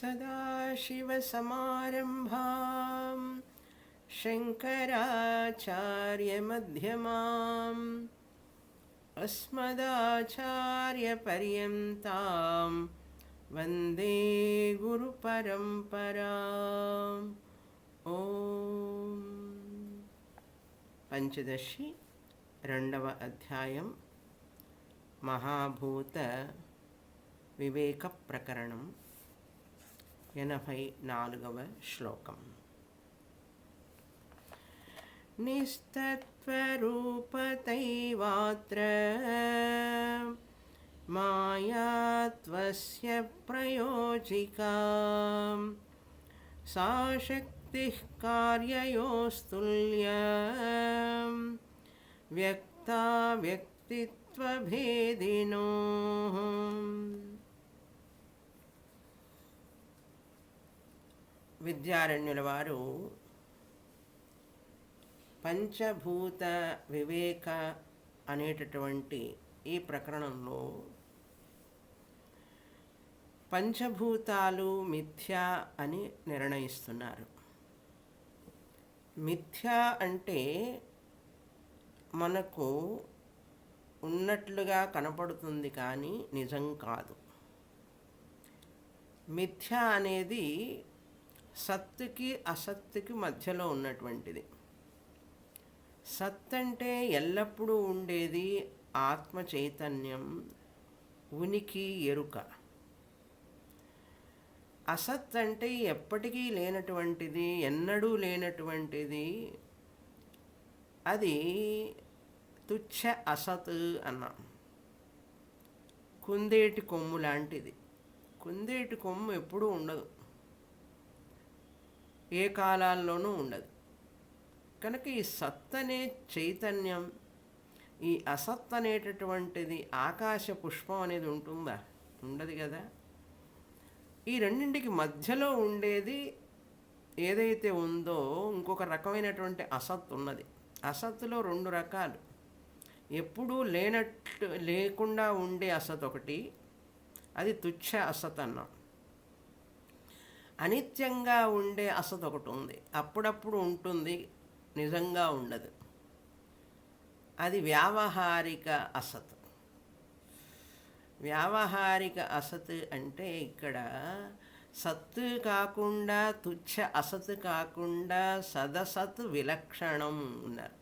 सदाशिवसमारम्भां शङ्कराचार्यमध्यमाम् अस्मदाचार्यपर्यन्तां वन्दे गुरुपरम्पराम्। ఓం. పంచదశి రెండవ అధ్యాయం మహాభూత వివేక ప్రకరణం 84వ శ్లోకం. నిస్తత్వరూపతైవాత్ర మాయాత్వస్య ప్రయోజికా సా శక్తిః కార్యయోస్తుల్యం వ్యక్తా వ్యక్తిత్వభేదినోః. విద్యారణ్యుల వారు పంచభూత వివేక అనేటటువంటి ఈ ప్రకరణంలో పంచభూతాలు మిథ్య అని నిర్ణయిస్తున్నారు. మిథ్య అంటే మనకు ఉన్నట్లుగా కనపడుతుంది కానీ నిజం కాదు. మిథ్య అనేది సత్తుకి అసత్తుకి మధ్యలో ఉన్నటువంటిది. సత్ అంటే ఎల్లప్పుడూ ఉండేది ఆత్మ చైతన్యం, ఉనికి, ఎరుక. అసత్ అంటే ఎప్పటికీ లేనటువంటిది, ఎన్నడూ లేనటువంటిది. అది తుచ్చ అసత్ అన్నాం. కుందేటి కొమ్ము లాంటిది. కుందేటి కొమ్ము ఎప్పుడూ ఉండదు, ఏ కాలాల్లోనూ ఉండదు. కనుక ఈ సత్ అనే చైతన్యం, ఈ అసత్ అనేటటువంటిది ఆకాశ పుష్పం అనేది ఉంటుందా? ఉండదు కదా. ఈ రెండింటికి మధ్యలో ఉండేది ఏదైతే ఉందో ఇంకొక రకమైనటువంటి అసత్ ఉన్నది. అసత్తులో రెండు రకాలు. ఎప్పుడూ లేకుండా ఉండే అసత్ ఒకటి, అది తుచ్చ అసత్ అన్నాం. అనిత్యంగా ఉండే అసత్ ఒకటి ఉంది, అప్పుడప్పుడు ఉంటుంది, నిజంగా ఉండదు. అది వ్యావహారిక అసత్. వ్యావహారిక అసత్ అంటే ఇక్కడ సత్తు కాకుండా, తుచ్చ అసత్ కాకుండా సదసత్ విలక్షణం ఉన్నారు.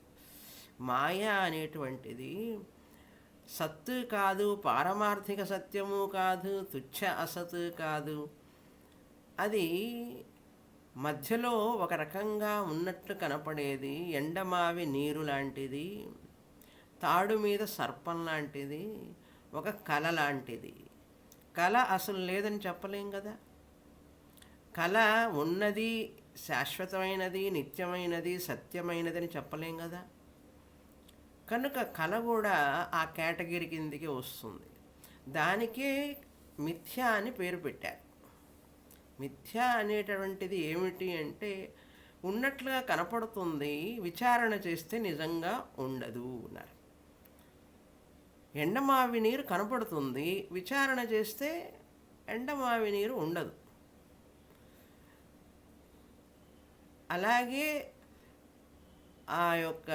మాయ అనేటువంటిది సత్తు కాదు, పారమార్థిక సత్యము కాదు, తుచ్చ అసత్ కాదు. అది మధ్యలో ఒక రకంగా ఉన్నట్లు కనపడేది. ఎండమావి నీరు లాంటిది, తాడు మీద సర్పం లాంటిది, ఒక కళ లాంటిది. కళ అసలు లేదని చెప్పలేం కదా. కళ ఉన్నది, శాశ్వతమైనది, నిత్యమైనది, సత్యమైనది అని చెప్పలేం కదా. కనుక కళ కూడా ఆ కేటగిరీ కిందికి వస్తుంది. దానికే మిథ్య అని పేరు పెట్టారు. మిథ్య అనేటటువంటిది ఏమిటి అంటే ఉన్నట్లుగా కనపడుతుంది, విచారణ చేస్తే నిజంగా ఉండదు అన్నారు. ఎండమావి నీరు కనపడుతుంది, విచారణ చేస్తే ఎండమావి నీరు ఉండదు. అలాగే ఆ యొక్క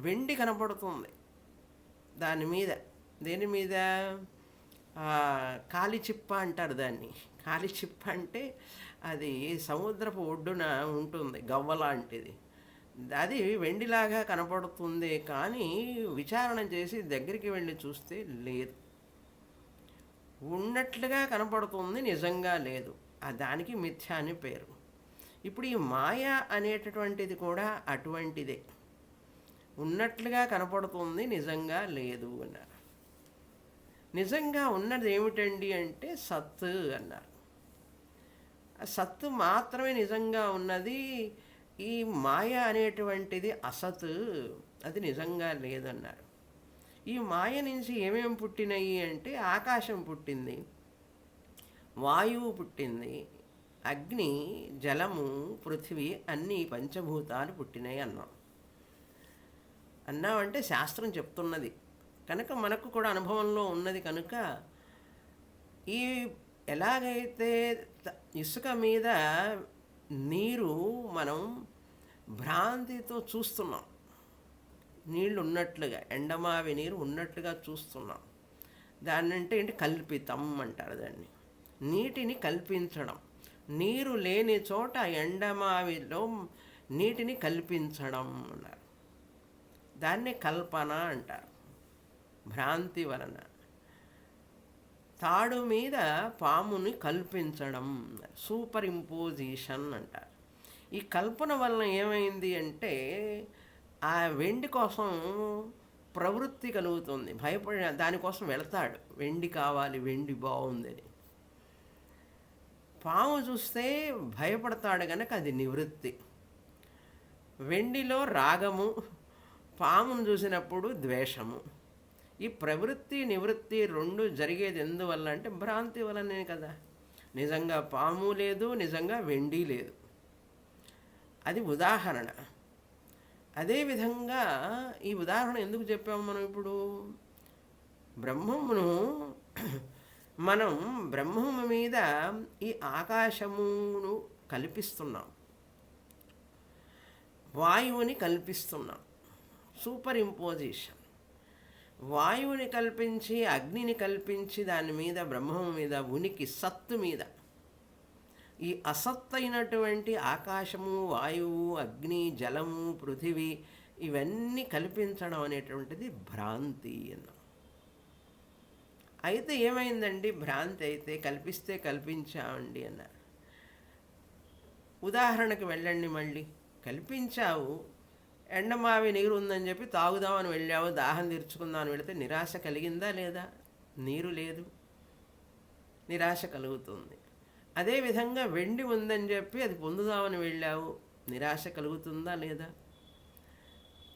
వెండి కనపడుతుంది, దాని మీద, దేని మీద, కాలిచిప్ప అంటారు దాన్ని. కాలిచిప్ప అంటే అది సముద్రపు ఒడ్డున ఉంటుంది, గవ్వ లాంటిది. అది వెండిలాగా కనపడుతుంది, కానీ విచారణ చేసి దగ్గరికి వెళ్ళి చూస్తే లేదు. ఉన్నట్లుగా కనపడుతుంది, నిజంగా లేదు. దానికి మిథ్య అని పేరు. ఇప్పుడు ఈ మాయ అనేటటువంటిది కూడా అటువంటిదే. ఉన్నట్లుగా కనపడుతుంది, నిజంగా లేదు అన్నారు. నిజంగా ఉన్నది ఏమిటండి అంటే సత్తు అన్నారు. సత్తు మాత్రమే నిజంగా ఉన్నది. ఈ మాయ అనేటువంటిది అసత్, అది నిజంగా లేదన్నారు. ఈ మాయ నుంచి ఏమేమి పుట్టినాయి అంటే ఆకాశం పుట్టింది, వాయువు పుట్టింది, అగ్ని, జలము, పృథివీ అన్నీ పంచభూతాలు పుట్టినాయి అన్నాం. అన్నామంటే శాస్త్రం చెప్తున్నది కనుక మనకు కూడా అనుభవంలో ఉన్నది కనుక ఈ ఎలాగైతే ఇసుక మీద నీరు మనం భ్రాంతితో చూస్తున్నాం, నీళ్ళు ఉన్నట్లుగా, ఎండమావి నీరు ఉన్నట్లుగా చూస్తున్నాం. దాన్నంటే ఏంటి, కల్పితం అంటారు దాన్ని. నీటిని కల్పించడం, నీరు లేని చోట ఎండమావిలో నీటిని కల్పించడం అన్నారు. దాన్ని కల్పన అంటారు. భ్రాంతి వలన తాడు మీద పాముని కల్పించడం, సూపర్ ఇంపోజిషన్ అంటారు. ఈ కల్పన వలన ఏమైంది అంటే ఆ వెండి కోసం ప్రవృత్తి కలుగుతుంది, భయపడిన దానికోసం వెళతాడు, వెండి కావాలి, వెండి బాగుందని. పాము చూస్తే భయపడతాడు కనుక అది నివృత్తి. వెండిలో రాగము, పామును చూసినప్పుడు ద్వేషము. ఈ ప్రవృత్తి నివృత్తి రెండు జరిగేది ఎందువల్ల అంటే భ్రాంతి వలనే కదా. నిజంగా పాము లేదు, నిజంగా వెండి లేదు. అది ఉదాహరణ. అదేవిధంగా ఈ ఉదాహరణ ఎందుకు చెప్పాము మనం ఇప్పుడు? బ్రహ్మమును మనం బ్రహ్మము మీద ఈ ఆకాశమును కల్పిస్తున్నాం, వాయువుని కల్పిస్తున్నాం, సూపర్ ఇంపోజిషన్. వాయువుని కల్పించి, అగ్నిని కల్పించి, దాని మీద బ్రహ్మము మీద ఉనికి, సత్తు మీద ఈ అసత్తైనటువంటి ఆకాశము, వాయువు, అగ్ని, జలము, పృథివీ ఇవన్నీ కల్పించడం అనేటువంటిది భ్రాంతి అన్నాం. అయితే ఏమైందండి, భ్రాంతి అయితే కల్పిస్తే కల్పించామండి అన్నారు. ఉదాహరణకు వెళ్ళండి, మళ్ళీ కల్పించావు, ఎండమావి నీరు ఉందని చెప్పి తాగుదామని వెళ్ళావు, దాహం తీర్చుకుందామని వెళితే నిరాశ కలిగిందా లేదా? నీరు లేదు, నిరాశ కలుగుతుంది. అదేవిధంగా వెండి ఉందని చెప్పి అది పొందుదామని వెళ్ళావు, నిరాశ కలుగుతుందా లేదా?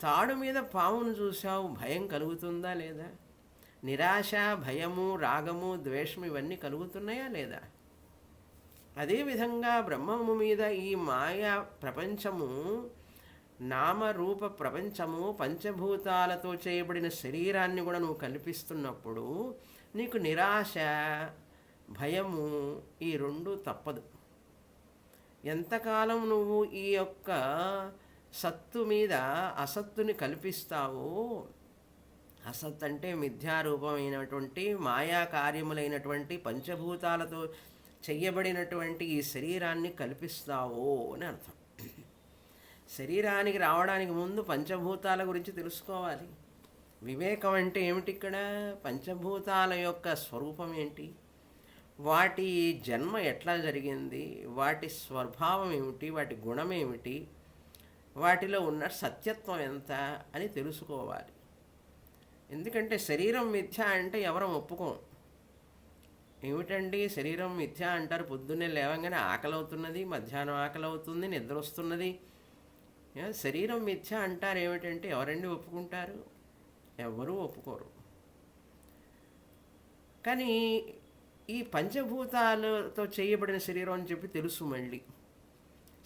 తాడు మీద పామును చూసావు, భయం కలుగుతుందా లేదా? నిరాశ, భయము, రాగము, ద్వేషము ఇవన్నీ కలుగుతున్నాయా లేదా? అదేవిధంగా బ్రహ్మము మీద ఈ మాయా ప్రపంచము, నామరూప ప్రపంచము, పంచభూతాలతో చేయబడిన శరీరాన్ని కూడా నువ్వు కల్పిస్తున్నప్పుడు నీకు నిరాశ, భయము ఈ రెండు తప్పదు. ఎంతకాలం నువ్వు ఈ యొక్క సత్తు మీద అసత్తుని కల్పిస్తావో, అసత్ అంటే మిథ్యారూపమైనటువంటి మాయా కార్యములైనటువంటి పంచభూతాలతో చెయ్యబడినటువంటి ఈ శరీరాన్ని కల్పిస్తావో అని అర్థం. శరీరానికి రావడానికి ముందు పంచభూతాల గురించి తెలుసుకోవాలి. వివేకం అంటే ఏమిటి? ఇక్కడ పంచభూతాల యొక్క స్వరూపం ఏంటి, వాటి జన్మ ఎట్లా జరిగింది, వాటి స్వభావం ఏమిటి, వాటి గుణం ఏమిటి, వాటిలో ఉన్న సత్యత్వం ఎంత అని తెలుసుకోవాలి. ఎందుకంటే శరీరం మిథ్య అంటే ఎవరం ఒప్పుకోం. ఏమిటండి శరీరం మిథ్య అంటారు? పొద్దున్నే లేవగానే ఆకలి అవుతున్నది, మధ్యాహ్నం ఆకలి అవుతుంది, నిద్ర వస్తున్నది, శరీరం మిథ్య అంటారు. ఏమిటంటే ఎవరండి ఒప్పుకుంటారు? ఎవరూ ఒప్పుకోరు. కానీ ఈ పంచభూతాలతో చేయబడిన శరీరం అని చెప్పి తెలుసు. మళ్ళీ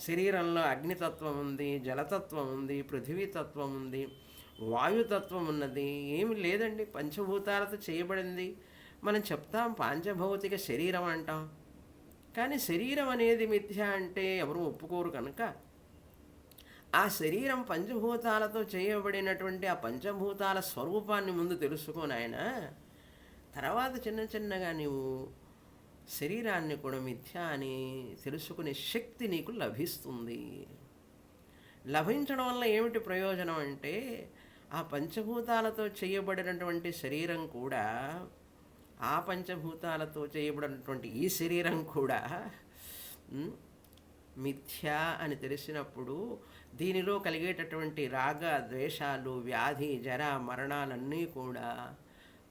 శరీరంలో అగ్నితత్వం ఉంది, జలతత్వం ఉంది, పృథివీతత్వం ఉంది, వాయుతత్వం ఉన్నది. ఏమి లేదండి, పంచభూతాలతో చేయబడింది. మనం చెప్తాం పాంచభౌతిక శరీరం అంటాం, కానీ శరీరం అనేది మిథ్య అంటే ఎవరు ఒప్పుకోరు. కనుక ఆ శరీరం పంచభూతాలతో చేయబడినటువంటి ఆ పంచభూతాల స్వరూపాన్ని ముందు తెలుసుకోని ఆయన, తర్వాత చిన్న చిన్నగా నీవు శరీరాన్ని కూడా మిథ్య అని తెలుసుకునే శక్తి నీకు లభిస్తుంది. లభించడం వల్ల ఏమిటి ప్రయోజనం అంటే, ఆ పంచభూతాలతో చేయబడినటువంటి శరీరం కూడా, ఆ పంచభూతాలతో చేయబడినటువంటి ఈ శరీరం కూడా మిథ్య అని తెలిసినప్పుడు దీనిలో కలిగేటటువంటి రాగ, ద్వేషాలు, వ్యాధి, జర, మరణాలన్నీ కూడా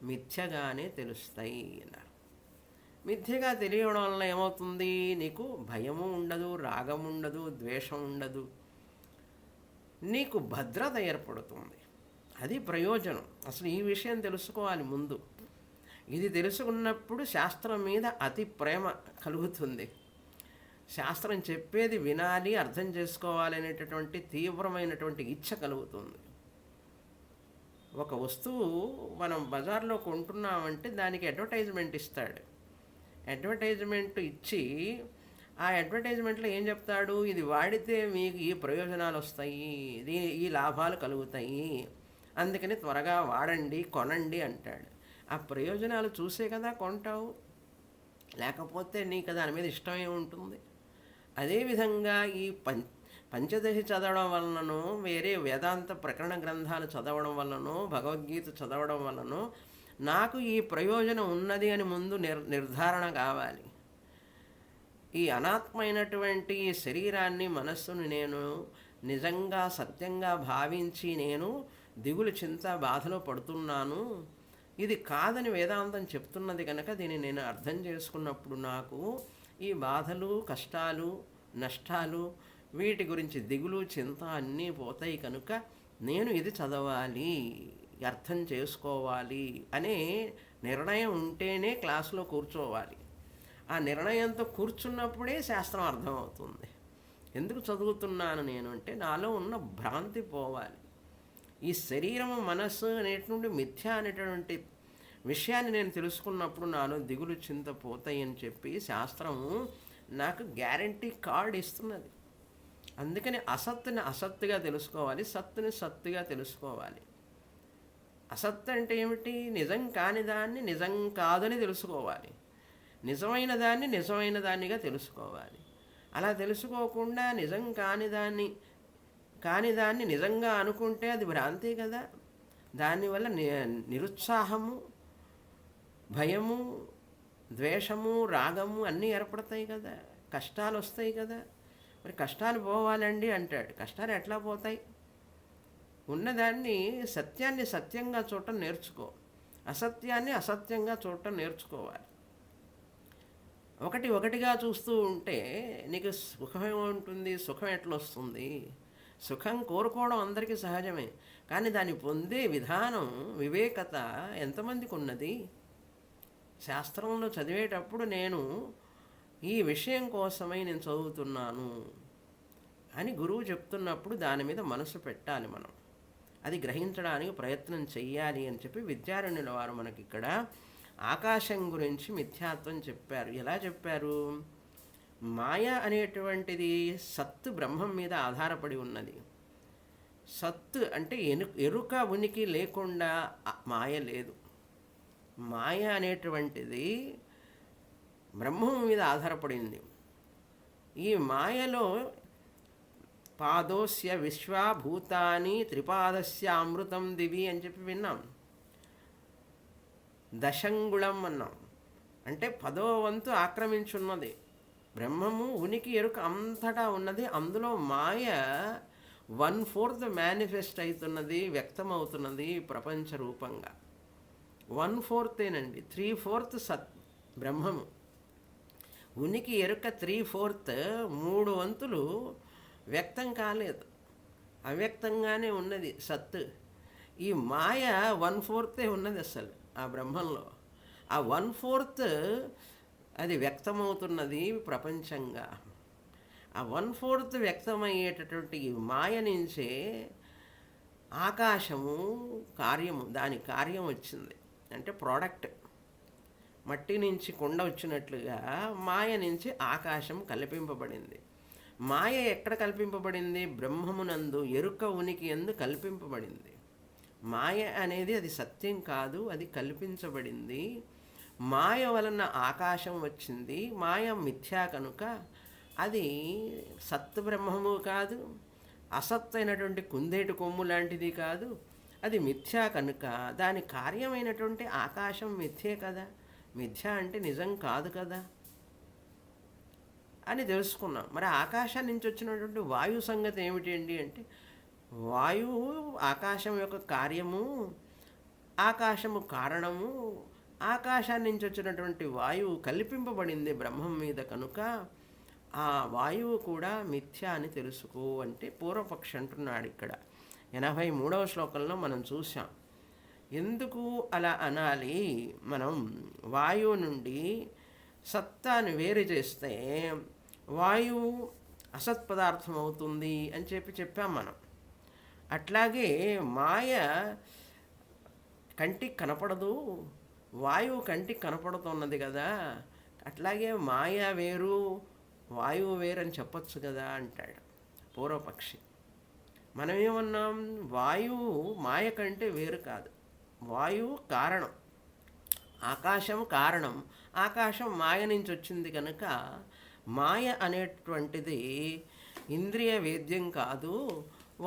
మిథ్యగానే తెలుస్తాయి అన్నారు. మిథ్యగా తెలియడం వల్ల ఏమవుతుంది? నీకు భయము ఉండదు, రాగం ఉండదు, ద్వేషం ఉండదు, నీకు భద్రత ఏర్పడుతుంది. అది ప్రయోజనం. అసలు ఈ విషయం తెలుసుకోవాలి ముందు. ఇది తెలుసుకున్నప్పుడు శాస్త్రం మీద అతి ప్రేమ కలుగుతుంది. శాస్త్రం చెప్పేది వినాలి, అర్థం చేసుకోవాలి అనేటటువంటి తీవ్రమైనటువంటి ఇచ్ఛ కలుగుతుంది. ఒక వస్తువు మనం బజార్లో కొంటున్నామంటే దానికి అడ్వర్టైజ్మెంట్ ఇస్తాడు. అడ్వర్టైజ్మెంట్ ఇచ్చి ఆ అడ్వర్టైజ్మెంట్లో ఏం చెప్తాడు, ఇది వాడితే మీకు ఈ ప్రయోజనాలు వస్తాయి, ఈ లాభాలు కలుగుతాయి, అందుకని త్వరగా వాడండి, కొనండి అంటాడు. ఆ ప్రయోజనాలు చూసే కదా కొంటావు, లేకపోతే నీకు దాని మీద ఇష్టమే ఉంటుంది. అదేవిధంగా ఈ పంచదశి చదవడం వలనను, వేరే వేదాంత ప్రకరణ గ్రంథాలు చదవడం వలనో, భగవద్గీత చదవడం వలనో నాకు ఈ ప్రయోజనం ఉన్నది అని ముందు నిర్ధారణ కావాలి. ఈ అనాత్మైనటువంటి ఈ శరీరాన్ని, మనస్సును నేను నిజంగా సత్యంగా భావించి నేను దిగులు, చింత, బాధలో పడుతున్నాను, ఇది కాదని వేదాంతం చెప్తున్నది కనుక దీన్ని నేను అర్థం చేసుకున్నప్పుడు నాకు ఈ బాధలు, కష్టాలు, నష్టాలు, వీటి గురించి దిగులు, చింత అన్నీ పోతాయి కనుక నేను ఇది చదవాలి, అర్థం చేసుకోవాలి అనే నిర్ణయం ఉంటేనే క్లాసులో కూర్చోవాలి. ఆ నిర్ణయంతో కూర్చున్నప్పుడే శాస్త్రం అర్థమవుతుంది. ఎందుకు చదువుతున్నాను నేను అంటే నాలో ఉన్న భ్రాంతి పోవాలి. ఈ శరీరము, మనస్సు అనేటువంటి మిథ్య అనేటువంటి విషయాన్ని నేను తెలుసుకున్నప్పుడు నాలో దిగులు, చింత పోతాయి అని చెప్పి శాస్త్రము నాకు గ్యారంటీ కార్డ్ ఇస్తున్నది. అందుకని అసత్తుని అసత్తుగా తెలుసుకోవాలి, సత్తుని సత్తుగా తెలుసుకోవాలి. అసత్తు అంటే ఏమిటి? నిజం కాని దాన్ని నిజం కాదని తెలుసుకోవాలి, నిజమైన దాన్ని నిజమైన దాన్నిగా తెలుసుకోవాలి. అలా తెలుసుకోకుండా నిజం కాని దాన్ని నిజంగా అనుకుంటే అది భ్రాంతి కదా. దానివల్ల నిరుత్సాహము, భయము, ద్వేషము, రాగము అన్నీ ఏర్పడతాయి కదా, కష్టాలు వస్తాయి కదా. మరి కష్టాలు పోవాలండి అంటాడు. కష్టాలు ఎట్లా పోతాయి? ఉన్నదాన్ని, సత్యాన్ని సత్యంగా చూడటం నేర్చుకో, అసత్యాన్ని అసత్యంగా చూడటం నేర్చుకోవాలి. ఒకటిగా చూస్తూ ఉంటే నీకు సుఖమే ఉంటుంది. సుఖం ఎట్లా వస్తుంది? సుఖం కోరుకోవడం అందరికీ సహజమే, కానీ దాన్ని పొందే విధానం, వివేకత ఎంతమందికి ఉన్నది? శాస్త్రంలో చదివేటప్పుడు నేను ఈ విషయం కోసమై నేను చదువుతున్నాను అని గురువు చెప్తున్నప్పుడు దాని మీద మనసు పెట్టాలి. మనం అది గ్రహించడానికి ప్రయత్నం చెయ్యాలి అని చెప్పి విద్యారణ్యుల వారు మనకి ఇక్కడ ఆకాశం గురించి మిథ్యాత్వం చెప్పారు. ఎలా చెప్పారు? మాయ అనేటువంటిది సత్తు బ్రహ్మం మీద ఆధారపడి ఉన్నది. సత్తు అంటే ఎరుక, ఉనికి లేకుండా మాయ లేదు. మాయ అనేటువంటిది బ్రహ్మం మీద ఆధారపడింది. ఈ మాయలో పాదోస్య విశ్వాభూతాని త్రిపాదస్య అమృతం దివి అని చెప్పి విన్నాం. దశంగుళం అన్నాం. అంటే 10వ వంతు ఆక్రమించున్నది. బ్రహ్మము, ఉనికి, ఎరుక అంతటా ఉన్నది. అందులో మాయ 1/4 మేనిఫెస్ట్ అవుతున్నది, వ్యక్తమవుతున్నది ప్రపంచ రూపంగా. 1/4 3/4 సత్ బ్రహ్మము. ఉనికి, ఎరుక 3/4, 3 వంతులు వ్యక్తం కాలేదు, అవ్యక్తంగానే ఉన్నది సత్తు. ఈ మాయ 1/4 ఉన్నది అసలు ఆ బ్రహ్మంలో. ఆ 1/4 అది వ్యక్తమవుతున్నది ప్రపంచంగా. ఆ 1/4 వ్యక్తమయ్యేటటువంటి ఈ మాయ నుంచే ఆకాశము కార్యము, దాని కార్యం వచ్చింది. అంటే ప్రోడక్ట్. మట్టి నుంచి కొండ వచ్చినట్లుగా మాయ నుంచి ఆకాశం కల్పింపబడింది. మాయ ఎక్కడ కల్పింపబడింది? బ్రహ్మమునందు, ఎరుక, ఉనికి యందు కల్పింపబడింది. మాయ అనేది అది సత్యం కాదు, అది కల్పించబడింది. మాయ వలన ఆకాశం వచ్చింది. మాయ మిథ్యా కనుక అది సత్ బ్రహ్మము కాదు, అసత్తైనటువంటి కుందేటి కొమ్ము లాంటిది కాదు. అది మిథ్యా కనుక దాని కార్యమైనటువంటి ఆకాశం మిథ్యే కదా. మిథ్య అంటే నిజం కాదు కదా అని తెలుసుకున్నాం. మరి ఆకాశం నుంచి వచ్చినటువంటి వాయు సంగతి ఏమిటండి అంటే, వాయువు ఆకాశం యొక్క కార్యము, ఆకాశము కారణము. ఆకాశాన్ని నుంచి వచ్చినటువంటి వాయువు కల్పింపబడింది బ్రహ్మం మీద కనుక ఆ వాయువు కూడా మిథ్య అని తెలుసుకో అంటే పూర్వపక్షి అంటున్నాడు ఇక్కడ 83వ శ్లోకంలో మనం చూసాం. ఎందుకు అలా అనాలి? మనం వాయువు నుండి సత్తాను వేరు చేస్తే వాయువు అసత్పదార్థం అవుతుంది అని చెప్పాం మనం. అట్లాగే మాయ కంటికి కనపడదు, వాయువు కంటికి కనపడుతున్నది కదా. అట్లాగే మాయ వేరు వాయువు వేరు అని చెప్పొచ్చు కదా అంటాడు పూర్వపక్షి. మనం ఏమన్నాం? వాయువు మాయ కంటే వేరు కాదు. వాయువు కారణం, ఆకాశం కారణం. ఆకాశం మాయ నుంచి వచ్చింది కనుక మాయ అనేటువంటిది ఇంద్రియ వేద్యం కాదు.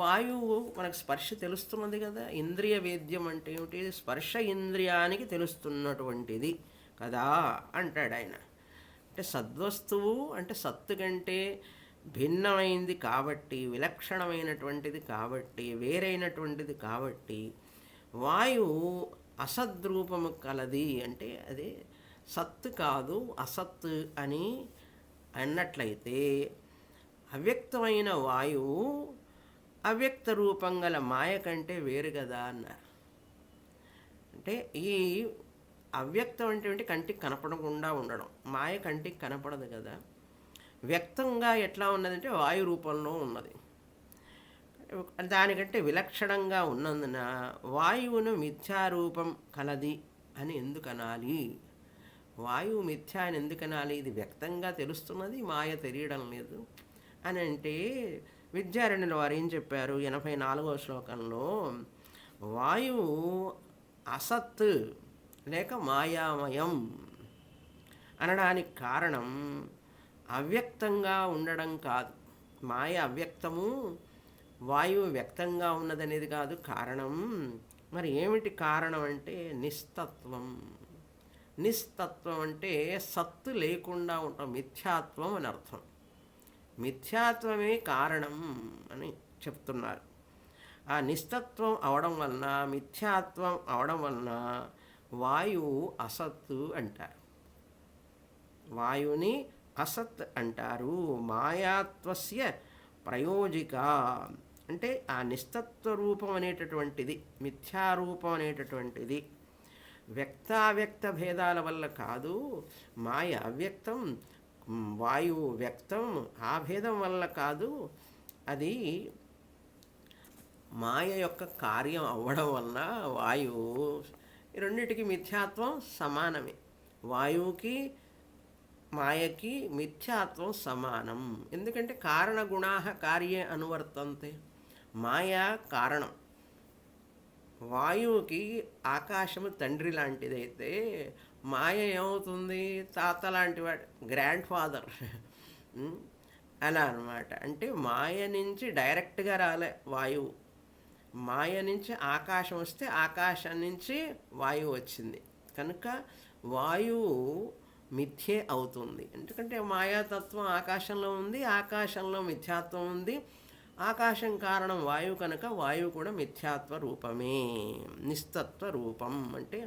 వాయువు మనకు స్పర్శ తెలుస్తున్నది కదా. ఇంద్రియ వేద్యం అంటే ఏమిటి? స్పర్శ ఇంద్రియానికి తెలుస్తున్నటువంటిది కదా అంటాడు ఆయన. అంటే సద్వస్తువు అంటే సత్తు కంటే భిన్నమైంది కాబట్టి, విలక్షణమైనటువంటిది కాబట్టి, వేరైనటువంటిది కాబట్టి వాయువు అసద్రూపము కలది అంటే అది సత్తు కాదు అసత్తు అని అన్నట్లయితే అవ్యక్తమైన వాయువు అవ్యక్త రూపం గల మాయ కంటే వేరు కదా అన్నారు. అంటే ఈ అవ్యక్తం అంటే కంటికి కనపడకుండా ఉండడం. మాయ కంటికి కనపడదు కదా. వ్యక్తంగా ఎట్లా ఉన్నదంటే వాయు రూపంలో ఉన్నది. దానికంటే విలక్షణంగా ఉన్నందున వాయువును మిథ్యారూపం కలది అని ఎందుకు అనాలి? వాయువు మిథ్య అని ఎందుకు అనాలి? ఇది వ్యక్తంగా తెలుస్తున్నది, మాయ తెలియడం లేదు అని అంటే విద్యారణ్యుల వారు ఏం చెప్పారు 84వ శ్లోకంలో? వాయువు అసత్ లేక మాయామయం అనడానికి కారణం అవ్యక్తంగా ఉండడం కాదు. మాయ అవ్యక్తము, వాయువు వ్యక్తంగా ఉన్నదనేది కాదు కారణం. మరి ఏమిటి కారణం అంటే నిస్తత్వం. నిస్తత్వం అంటే సత్తు లేకుండా ఉండటం, మిథ్యాత్వం అని అర్థం. మిథ్యాత్వమే కారణం అని చెప్తున్నారు. ఆ నిస్తత్వం అవడం వలన, మిథ్యాత్వం అవడం వలన వాయువు అసత్తు అంటారు. వాయువుని అసత్ అంటారు. మాయాత్వస్య ప్రయోజిక అంటే ఆ నిస్తత్వ రూపం అనేటటువంటిది, మిథ్యారూపం అనేటటువంటిది వ్యక్తావ్యక్త భేదాల వల్ల కాదు. మాయ అవ్యక్తం, వాయువు వ్యక్తం, ఆ భేదం వల్ల కాదు. అది మాయ యొక్క కార్యం అవ్వడం వలన వాయువు, ఈ రెండింటికి మిథ్యాత్వం సమానమే. వాయువుకి మాయకి మిథ్యాత్వం సమానం. ఎందుకంటే కారణగుణా కార్యే అనువర్తంతే. మాయ కారణం. వాయువుకి ఆకాశము తండ్రి లాంటిదైతే మాయ ఏమవుతుంది? తాత లాంటి వాడు, గ్రాండ్ ఫాదర్. అలా అనమాట. అంటే మాయ నుంచి డైరెక్ట్గా రాలే వాయువు. మాయ నుంచి ఆకాశం వస్తే ఆకాశం నుంచి వాయువు వచ్చింది కనుక వాయువు మిథ్యే అవుతుంది. ఎందుకంటే మాయాతత్వం ఆకాశంలో ఉంది, ఆకాశంలో మిథ్యాత్వం ఉంది. ఆకాశం కారణం వాయువు కనుక వాయువు కూడా మిథ్యాత్వ రూపమే, నిస్తత్వ రూపం. అంటే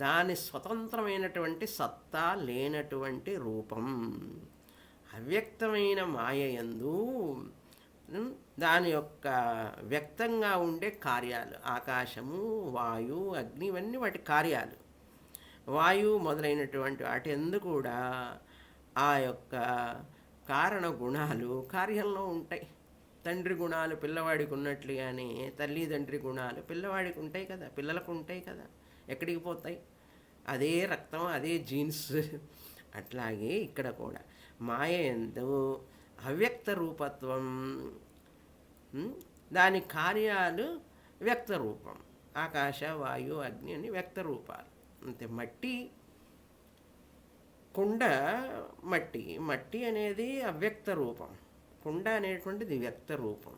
దాని స్వతంత్రమైనటువంటి సత్తా లేనటువంటి రూపం. అవ్యక్తమైన మాయయందు దాని యొక్క వ్యక్తంగా ఉండే కార్యాలు, ఆకాశము, వాయు, అగ్ని, ఇవన్నీ వాటి కార్యాలు. వాయువు మొదలైనటువంటి వాటి ఎందు కూడా ఆ యొక్క కారణ గుణాలు కార్యంలో ఉంటాయి. తండ్రి గుణాలు పిల్లవాడికి ఉన్నట్లుగానే తల్లిదండ్రి గుణాలు పిల్లవాడికి ఉంటాయి కదా, పిల్లలకు ఉంటాయి కదా. ఎక్కడికి పోతాయి? అదే రక్తం, అదే జీన్స్. అట్లాగే ఇక్కడ కూడా మాయ యందు అవ్యక్త రూపత్వం, దాని కార్యాలు వ్యక్త రూపం. ఆకాశ, వాయు, అగ్ని అని వ్యక్త రూపాలు. అంతే. మట్టి, కుండ, మట్టి. మట్టి అనేది అవ్యక్త రూపం, కుండ అనేటువంటిది వ్యక్త రూపం.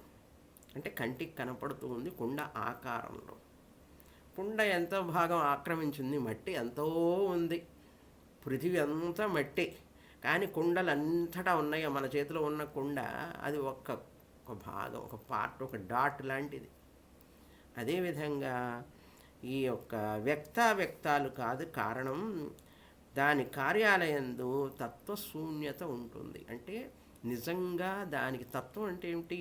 అంటే కంటికి కనపడుతూ ఉంది కుండ ఆకారంలో. కుండ ఎంతో భాగం ఆక్రమించింది, మట్టి ఎంతో ఉంది. పృథివీ అంతా మట్టి, కానీ కుండలు అంతటా ఉన్నాయి. మన చేతిలో ఉన్న కుండ అది ఒక భాగం, ఒక పార్ట్, ఒక డాట్ లాంటిది. అదేవిధంగా ఈ యొక్క వ్యక్తావ్యక్తాలు కాదు కారణం. దాని కార్యాలయందు తత్వశూన్యత ఉంటుంది. అంటే నిజంగా దానికి తత్వం అంటే ఏమిటి?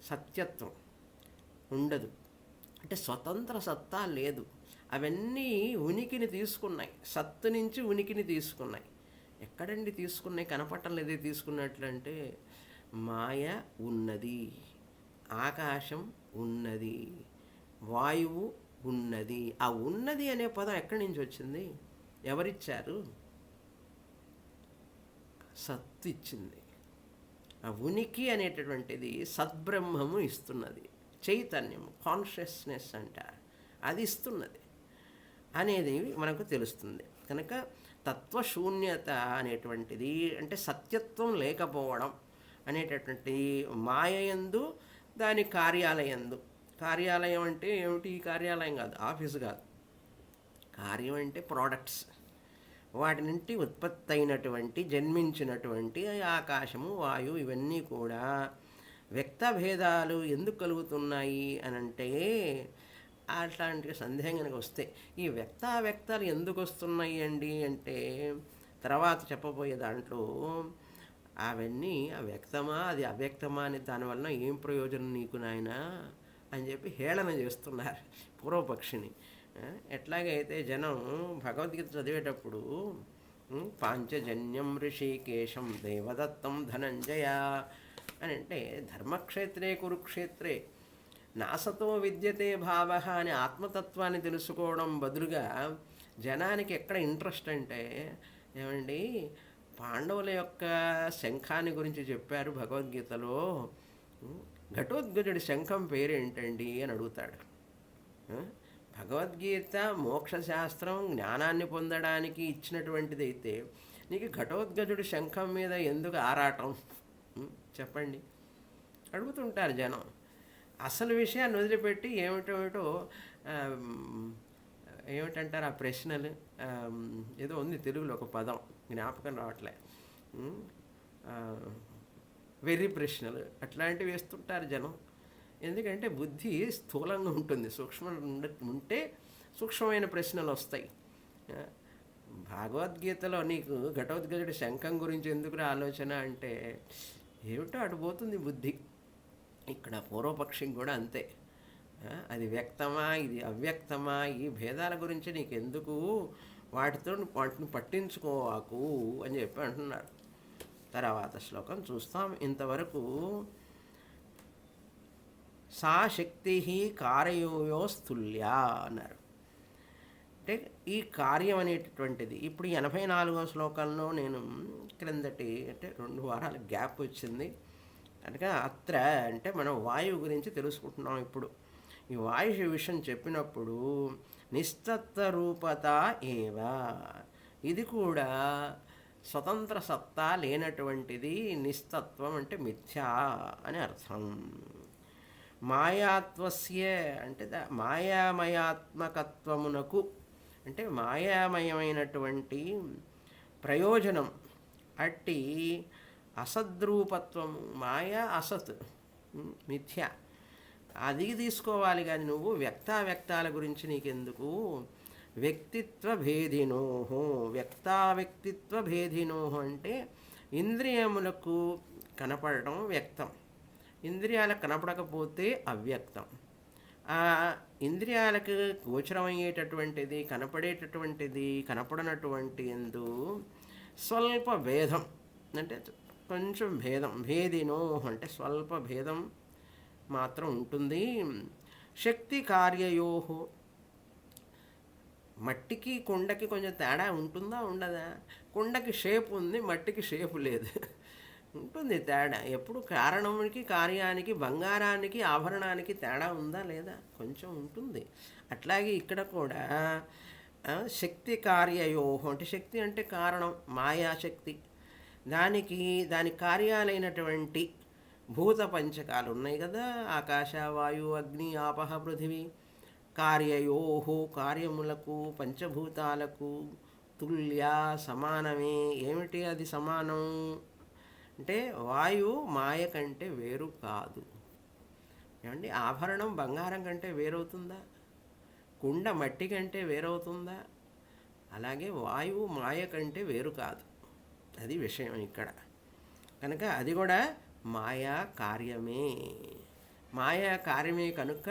సత్యత్వం ఉండదు. అంటే స్వతంత్ర సత్తా లేదు. అవన్నీ ఉనికిని తీసుకున్నాయి, సత్తు నుంచి ఉనికిని తీసుకున్నాయి. ఎక్కడండి తీసుకున్నాయి? కనపడటం లేదే తీసుకున్నట్లంటే మాయ ఉన్నది, ఆకాశం ఉన్నది, వాయువు ఉన్నది. ఆ ఉన్నది అనే పదం ఎక్కడి నుంచి వచ్చింది? ఎవరిచ్చారు? సత్తు ఇచ్చింది. ఆ ఉనికి అనేటటువంటిది సద్బ్రహ్మము ఇస్తున్నది. చైతన్యము, కాన్షియస్నెస్ అంటారు, అది ఇస్తున్నది అనేది మనకు తెలుస్తుంది. కనుక తత్వశూన్యత అనేటువంటిది అంటే సత్యత్వం లేకపోవడం అనేటటువంటి మాయయందు, దాని కార్యాలయందు. కార్యాలయం అంటే ఏమిటి? ఈ కార్యాలయం కాదు, ఆఫీసు కాదు. కార్యం అంటే ప్రోడక్ట్స్, వాటి నుండి ఉత్పత్తి అయినటువంటి జన్మించినటువంటి ఆకాశము, వాయువు, ఇవన్నీ కూడా వ్యక్త భేదాలు ఎందుకు కలుగుతున్నాయి అని అంటే, అట్లాంటి సందేహం కనుక వస్తే ఈ వ్యక్తాలు ఎందుకు వస్తున్నాయి అండి అంటే, తర్వాత చెప్పబోయే దాంట్లో అవన్నీ వ్యక్తమా అది అవ్యక్తమా అని దానివల్ల ఏం ప్రయోజనం నీకు నాయనా అని చెప్పి హేళన చేస్తున్నారు పూర్వపక్షిని. ఎట్లాగైతే జనం భగవద్గీత చదివేటప్పుడు పాంచజన్యం ఋషికేశం దేవదత్తం ధనంజయ అని అంటే, ధర్మక్షేత్రే కురుక్షేత్రే నాసతో విద్యతే భావ అని ఆత్మతత్వాన్ని తెలుసుకోవడం బదులుగా జనానికి ఎక్కడ ఇంట్రెస్ట్ అంటే, ఏమండి పాండవుల యొక్క శంఖాన్ని గురించి చెప్పారు భగవద్గీతలో, ఘటోద్గజుడి శంఖం పేరేంటండి అని అడుగుతాడు. భగవద్గీత మోక్షశాస్త్రం జ్ఞానాన్ని పొందడానికి ఇచ్చినటువంటిది అయితే నీకు ఘటోద్గజుడి శంఖం మీద ఎందుకు ఆరాటం చెప్పండి, అడుగుతుంటారు జనం. అసలు విషయాన్ని వదిలిపెట్టి ఏమిటో ఏమిటంటారు ఆ ప్రశ్నలు, ఏదో ఉంది తెలుగులో ఒక పదం జ్ఞాపకం రావట్లే, వెర్రి ప్రశ్నలు అట్లాంటివి వేస్తుంటారు జనం. ఎందుకంటే బుద్ధి స్థూలంగా ఉంటుంది, సూక్ష్మంగా ఉంటే సూక్ష్మమైన ప్రశ్నలు వస్తాయి. భగవద్గీతలో నీకు ఘటోద్గజుడి శంఖం గురించి ఎందుకు ఆలోచన అంటే ఏమిటో అటుపోతుంది బుద్ధి. ఇక్కడ పూర్వపక్షికి కూడా అంతే. అది వ్యక్తమా ఇది అవ్యక్తమా ఈ భేదాల గురించి నీకు ఎందుకు, వాటిని పట్టించుకోవాకు అని చెప్పి అంటున్నాడు. తర్వాత శ్లోకం చూస్తాం. ఇంతవరకు సా శక్తి కార్యయోస్తుల్యా అన్నారు. అంటే ఈ కార్యం అనేటటువంటిది ఇప్పుడు 84వ శ్లోకంలో నేను క్రిందటి అంటే 2 వారాల గ్యాప్ వచ్చింది కనుక అత్ర అంటే మనం వాయువు గురించి తెలుసుకుంటున్నాం. ఇప్పుడు ఈ వాయు విషయం చెప్పినప్పుడు నిస్తత్వ రూపత ఏవ, ఇది కూడా స్వతంత్ర సత్తా లేనటువంటిది. నిస్తత్వం అంటే మిథ్యా అని అర్థం. మాయాత్వస్య అంటే మాయామయాత్మకత్వమునకు అంటే మాయామయమైనటువంటి ప్రయోజనం అట్టి అసద్రూపత్వము. మాయా అసత్, మిథ్య, అది తీసుకోవాలి కానీ నువ్వు వ్యక్తాల గురించి నీకెందుకు. వ్యక్తిత్వ భేదినోహో, వ్యక్తిత్వ భేదినోహో అంటే ఇంద్రియములకు కనపడటం వ్యక్తం, ఇంద్రియాలకు కనపడకపోతే అవ్యక్తం. ఆ ఇంద్రియాలకు గోచరమయ్యేటటువంటిది, కనపడేటటువంటిది, కనపడనటువంటి ఎందు స్వల్ప భేదం అంటే కొంచెం భేదం. భేదినో అంటే స్వల్ప భేదం మాత్రం ఉంటుంది. శక్తి కార్యయోహో, మట్టికి కుండకి కొంచెం తేడా ఉంటుందా ఉండదా? కుండకి షేప్ ఉంది, మట్టికి షేపు లేదు, ఉంటుంది తేడా. ఎప్పుడు కారణానికి కార్యానికి, బంగారానికి ఆభరణానికి తేడా ఉందా లేదా? కొంచెం ఉంటుంది. అట్లాగే ఇక్కడ కూడా శక్తి కార్యయోహం అంటే శక్తి అంటే కారణం, మాయాశక్తి, దాని కార్యాలైనటువంటి భూత పంచకాలు ఉన్నాయి కదా, ఆకాశ వాయు అగ్ని ఆపహ పృథివీ. కార్యయోహో కార్యములకు పంచభూతాలకు తుల్య సమానమే. ఏమిటి అది సమానం అంటే వాయువు మాయ కంటే వేరు కాదు. ఏమండి, ఆభరణం బంగారం కంటే వేరవుతుందా? కుండ మట్టి కంటే వేరవుతుందా? అలాగే వాయువు మాయ కంటే వేరు కాదు. అది విషయం ఇక్కడ. కనుక అది కూడా మాయా కార్యమే. మాయా కార్యమే కనుక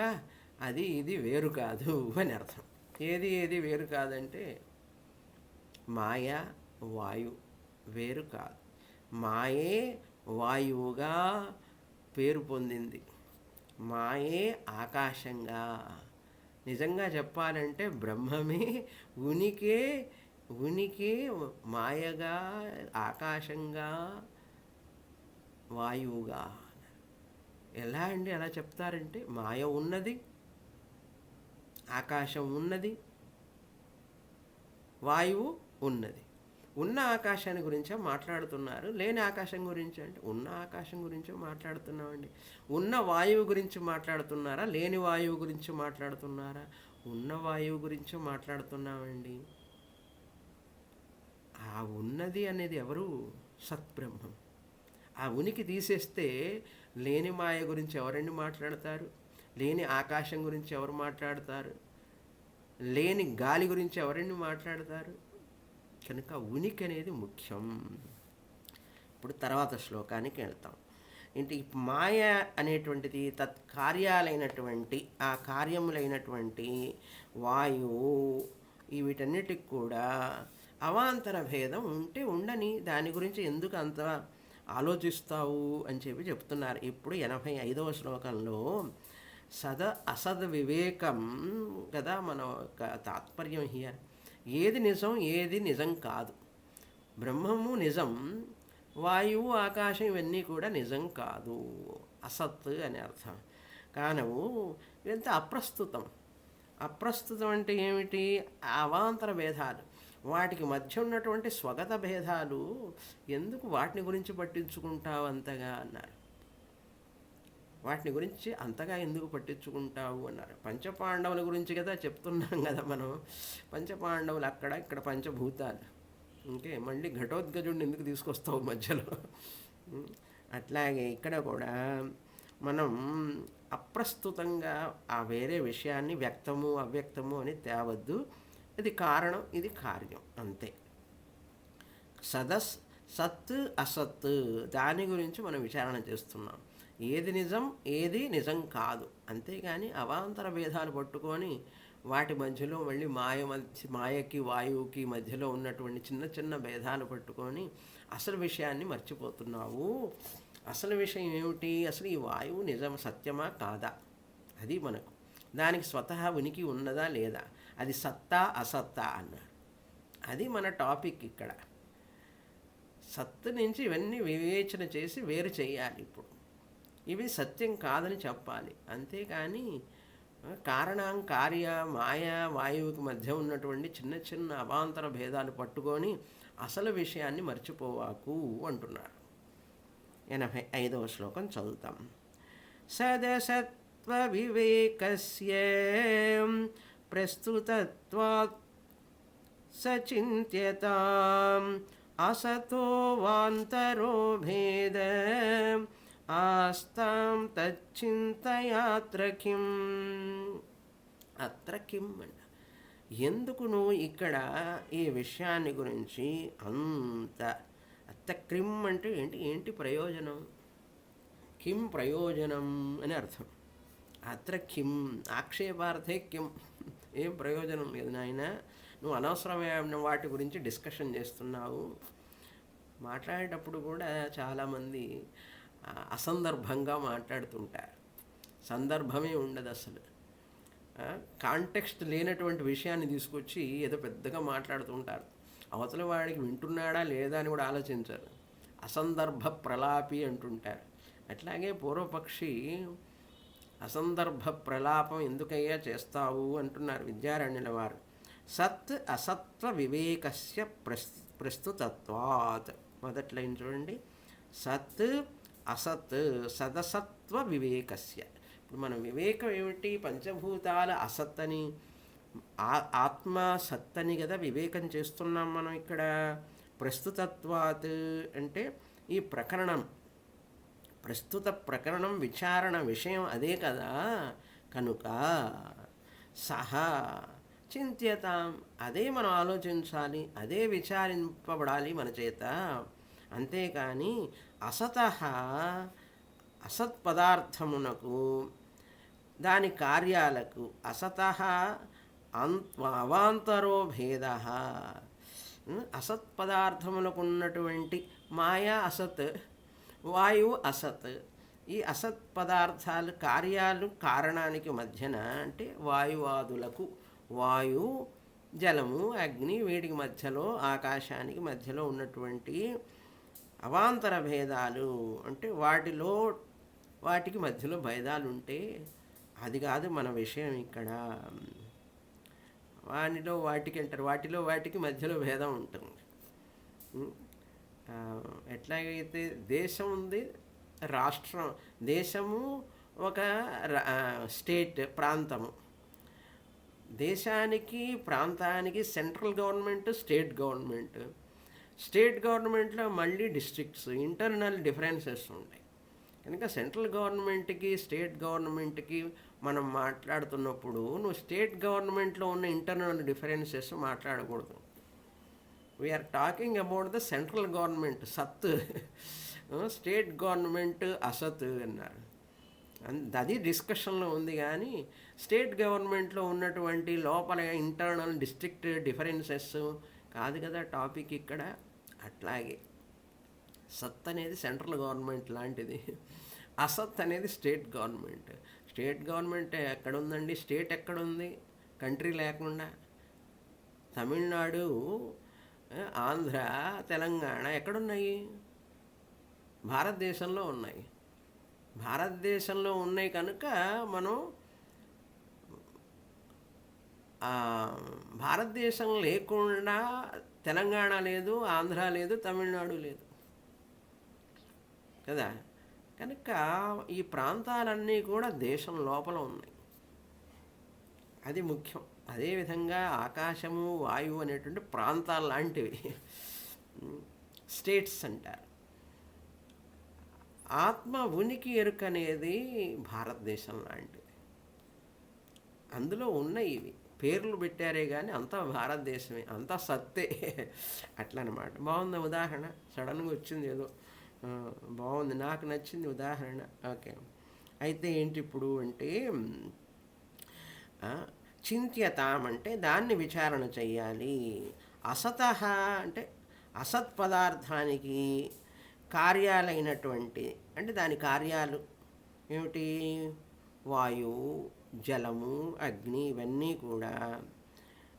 అది ఇది వేరు కాదు అని అర్థం. ఏది వేరు కాదంటే మాయా వాయు వేరు కాదు. మాయే వాయువుగా పేరు పొందింది, మాయే ఆకాశంగా. నిజంగా చెప్పాలంటే బ్రహ్మమే, ఉనికే ఉనికి మాయగా, ఆకాశంగా, వాయువుగా. ఎలా అండి అలా చెప్తారంటే, మాయ ఉన్నది, ఆకాశం ఉన్నది, వాయువు ఉన్నది. ఉన్న ఆకాశాన్ని గురించే మాట్లాడుతున్నారు, లేని ఆకాశం గురించి అంటే ఉన్న ఆకాశం గురించే మాట్లాడుతున్నామండి. ఉన్న వాయువు గురించి మాట్లాడుతున్నారా, లేని వాయువు గురించి మాట్లాడుతున్నారా? ఉన్న వాయువు గురించే మాట్లాడుతున్నామండి. ఆ ఉన్నది అనేది ఎవరు? సత్బ్రహ్మం. ఆ ఉనికి తీసేస్తే లేని మాయ గురించి ఎవరండి మాట్లాడతారు? లేని ఆకాశం గురించి ఎవరు మాట్లాడతారు? లేని గాలి గురించి ఎవరండి మాట్లాడతారు? కనుక ఉనికి అనేది ముఖ్యం. ఇప్పుడు తర్వాత శ్లోకానికి వెళ్తాం. ఏంటి మాయ అనేటువంటిది తత్కార్యాలైనటువంటి ఆ కార్యములైనటువంటి వాయువు వీటన్నిటికి కూడా అవాంతర భేదం ఉంటే ఉండని, దాని గురించి ఎందుకు అంత ఆలోచిస్తావు అని చెప్పి చెప్తున్నారు. ఇప్పుడు 85వ శ్లోకంలో అసద్ వివేకం కదా మన యొక్క తాత్పర్యం హియర్. ఏది నిజం, ఏది నిజం కాదు. బ్రహ్మము నిజం, వాయువు, ఆకాశం ఇవన్నీ కూడా నిజం కాదు. అసత్ అని అర్థం. కానవు ఇదంతా అప్రస్తుతం. అప్రస్తుతం అంటే ఏమిటి? అవాంతర భేదాలు, వాటికి మధ్య ఉన్నటువంటి స్వగత భేదాలు ఎందుకు వాటిని గురించి పట్టించుకుంటావు అంతగా అన్నారు. వాటిని గురించి అంతగా ఎందుకు పట్టించుకుంటావు అన్నారు. పంచపాండవుల గురించి కదా చెప్తున్నాం కదా మనం. పంచపాండవులు అక్కడ, ఇక్కడ పంచభూతాలు. ఇంకే మళ్ళీ ఘటోద్గజుడిని ఎందుకు తీసుకొస్తావు మధ్యలో? అట్లాగే ఇక్కడ కూడా మనం అప్రస్తుతంగా ఆ వేరే విషయాన్ని వ్యక్తము అవ్యక్తము అని తేవద్దు. ఇది కారణం, ఇది కార్యం, అంతే. సత్ అసత్ దాని గురించి మనం విచారణ చేస్తున్నాం. ఏది నిజం, ఏది నిజం కాదు. అంతేగాని అవాంతర భేదాలు పట్టుకొని వాటి మధ్యలో మళ్ళీ మాయకి వాయువుకి మధ్యలో ఉన్నటువంటి చిన్న చిన్న భేదాలు పట్టుకొని అసలు విషయాన్ని మర్చిపోతున్నావు. అసలు విషయం ఏమిటి? అసలు ఈ వాయువు నిజం, సత్యమా కాదా? అది మనకు. దానికి స్వతహా ఉనికి ఉన్నదా లేదా? అది సత్తా అసత్తా అన్నారు. అది మన టాపిక్ ఇక్కడ. సత్తు నుంచి ఇవన్నీ వివేచన చేసి వేరు చేయాలి. ఇప్పుడు ఇవి సత్యం కాదని చెప్పాలి. అంతేకాని కారణం, కార్య, మాయ, వాయువుకి మధ్య ఉన్నటువంటి చిన్న చిన్న అవాంతర భేదాలు పట్టుకొని అసలు విషయాన్ని మర్చిపోవాకు అంటున్నారు. 85వ శ్లోకం చదువుతాం. సదసత్వ వివేకస్య ప్రస్తుతత్వాత్ సచింత్యతాం అసతో వాంతరో భేద ఆస్తాం తచ్చింతయాత్ర కిం. అత్ర కిం అంట. ఎందుకు నువ్వు ఇక్కడ ఈ విషయాన్ని గురించి అంత అత్త క్రిమ్ అంటే ఏంటి ప్రయోజనం? కిం ప్రయోజనం అని అర్థం. అత్ర కిం ఆక్షేపార్థే కిం. ఏం ప్రయోజనం లేదు నాయన, నువ్వు అనవసరమైన వాటి గురించి డిస్కషన్ చేస్తున్నావు. మాట్లాడేటప్పుడు కూడా చాలామంది అసందర్భంగా మాట్లాడుతుంటారు. సందర్భమే ఉండదు అసలు. కాంటెక్స్ట్ లేనటువంటి విషయాన్ని తీసుకొచ్చి ఏదో పెద్దగా మాట్లాడుతుంటారు. అవతల వాడికి వింటున్నాడా లేదా అని కూడా ఆలోచించరు. అసందర్భ ప్రలాపి అంటుంటారు. అట్లాగే పూర్వపక్షి అసందర్భ ప్రలాపం ఎందుకయ్యా చేస్తావు అంటున్నారు విద్యారణ్యుల వారు. సత్ అసత్వ వివేకస్య ప్రస్తుతత్వాత్. మొదటి లైన్ చూడండి. సత్ అసత్ సదసత్వ వివేకస్య. ఇప్పుడు మన వివేకం ఏమిటి? పంచభూతాల అసత్తని, ఆత్మ సత్తని కదా వివేకం చేస్తున్నాం మనం ఇక్కడ. ప్రస్తుతత్వాత్ అంటే ఈ ప్రకరణం, ప్రస్తుత ప్రకరణం విచారణ విషయం అదే కదా. కనుక సహా చింత్యతాం, అదే మనం ఆలోచించాలి, అదే విచారింపబడాలి మన చేత. అంతేకాని అసతః అసత్పదార్థమునకు దాని కార్యాలకు అసతః అవాంతరో భేద. అసత్పదార్థములకు ఉన్నటువంటి మాయా అసత్, వాయువు అసత్. ఈ అసత్ పదార్థాలు కార్యాలు కారణానికి మధ్యన అంటే వాయువాదులకు వాయువు జలము, అగ్ని, వీటికి మధ్యలో ఆకాశానికి మధ్యలో ఉన్నటువంటి అవాంతర భేదాలు అంటే వాటికి మధ్యలో భేదాలు ఉంటే అది కాదు మన విషయం ఇక్కడ. వాటికి అంటారు, వాటికి మధ్యలో భేదం ఉంటుంది. ఉం? ఆ, ఎట్లాగైతే దేశం ఉంది, రాష్ట్రం, దేశము ఒక స్టేట్, ప్రాంతము. దేశానికి ప్రాంతానికి సెంట్రల్ గవర్నమెంట్, స్టేట్ గవర్నమెంట్లో మళ్ళీ డిస్ట్రిక్ట్స్, ఇంటర్నల్ డిఫరెన్సెస్ ఉంటాయి. కనుక సెంట్రల్ గవర్నమెంట్కి స్టేట్ గవర్నమెంట్కి మనం మాట్లాడుతున్నప్పుడు నువ్వు స్టేట్ గవర్నమెంట్లో ఉన్న ఇంటర్నల్ డిఫరెన్సెస్ మాట్లాడకూడదు. We are talking about the central government సత్, స్టేట్ గవర్నమెంట్ అసత్ అన్నారు. అది డిస్కషన్లో ఉంది. కానీ స్టేట్ గవర్నమెంట్లో ఉన్నటువంటి లోపల ఇంటర్నల్ డిస్ట్రిక్ట్ డిఫరెన్సెస్ కాదు కదా టాపిక్ ఇక్కడ. అట్లాగే సత్ అనేది సెంట్రల్ గవర్నమెంట్ లాంటిది, అసత్ అనేది స్టేట్ గవర్నమెంట్. స్టేట్ గవర్నమెంట్ ఎక్కడుందండి? స్టేట్ ఎక్కడుంది కంట్రీ లేకుండా? తమిళనాడు, ఆంధ్ర, తెలంగాణ ఎక్కడున్నాయి? భారతదేశంలో ఉన్నాయి. భారతదేశంలో ఉన్నాయి కనుక మనం భారతదేశం లేకుండా తెలంగాణ లేదు, ఆంధ్ర లేదు, తమిళనాడు లేదు కదా. కనుక ఈ ప్రాంతాలన్నీ కూడా దేశం లోపల ఉన్నాయి, అది ముఖ్యం. అదేవిధంగా ఆకాశము, వాయువు అనేటువంటి ప్రాంతాలు లాంటివి, స్టేట్స్ అంటారు. ఆత్మ ఉనికి ఎరుక అనేది భారతదేశం లాంటిది. అందులో ఉన్నాయి ఇవి, పేర్లు పెట్టారే కానీ అంతా భారతదేశమే, అంతా సత్తే. అట్లా అనమాట. బాగుంది ఉదాహరణ, సడన్గా వచ్చింది ఏదో, బాగుంది, నాకు నచ్చింది ఉదాహరణ. ఓకే, అయితే ఏంటి ఇప్పుడు అంటే చింత్యతాం అంటే దాన్ని విచారణ చెయ్యాలి. అసత అంటే అసత్ పదార్థానికి కార్యాలైనటువంటి, అంటే దాని కార్యాలు ఏమిటి? వాయువు, జలము, అగ్ని, ఇవన్నీ కూడా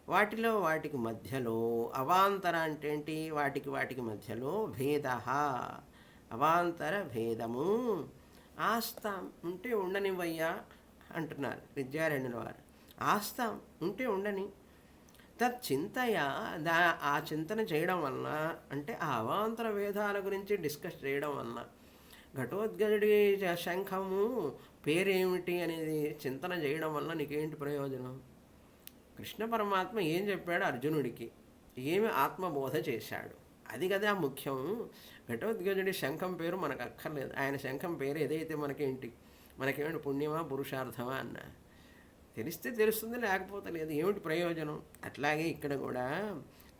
వాటికి మధ్యలో అవాంతర అంటే ఏంటి? వాటికి మధ్యలో భేద, అవాంతర భేదము. ఆస్తాం ఉంటే ఉండనివయ్యా అంటున్నారు విద్యారణ్యుల వారు. ఆస్తాం ఉంటే ఉండని. తచ్చింతయ ఆ చింతన చేయడం వలన, అంటే ఆ అవాంతర భేదాల గురించి డిస్కస్ చేయడం వలన, ఘటోద్గజుడి శంఖము పేరేమిటి అనేది చింతన చేయడం వల్ల నీకేంటి ప్రయోజనం? కృష్ణ పరమాత్మ ఏం చెప్పాడు అర్జునుడికి, ఏమి ఆత్మబోధ చేశాడు, అది కదా ముఖ్యం. ఘటోద్గజుడి శంఖం పేరు మనకు అక్కర్లేదు, ఆయన శంఖం పేరు ఏదైతే మనకేమిటి పుణ్యమా పురుషార్థమా అన్న తెలిస్తే తెలుస్తుంది, లేకపోతే లేదు, ఏమిటి ప్రయోజనం? అట్లాగే ఇక్కడ కూడా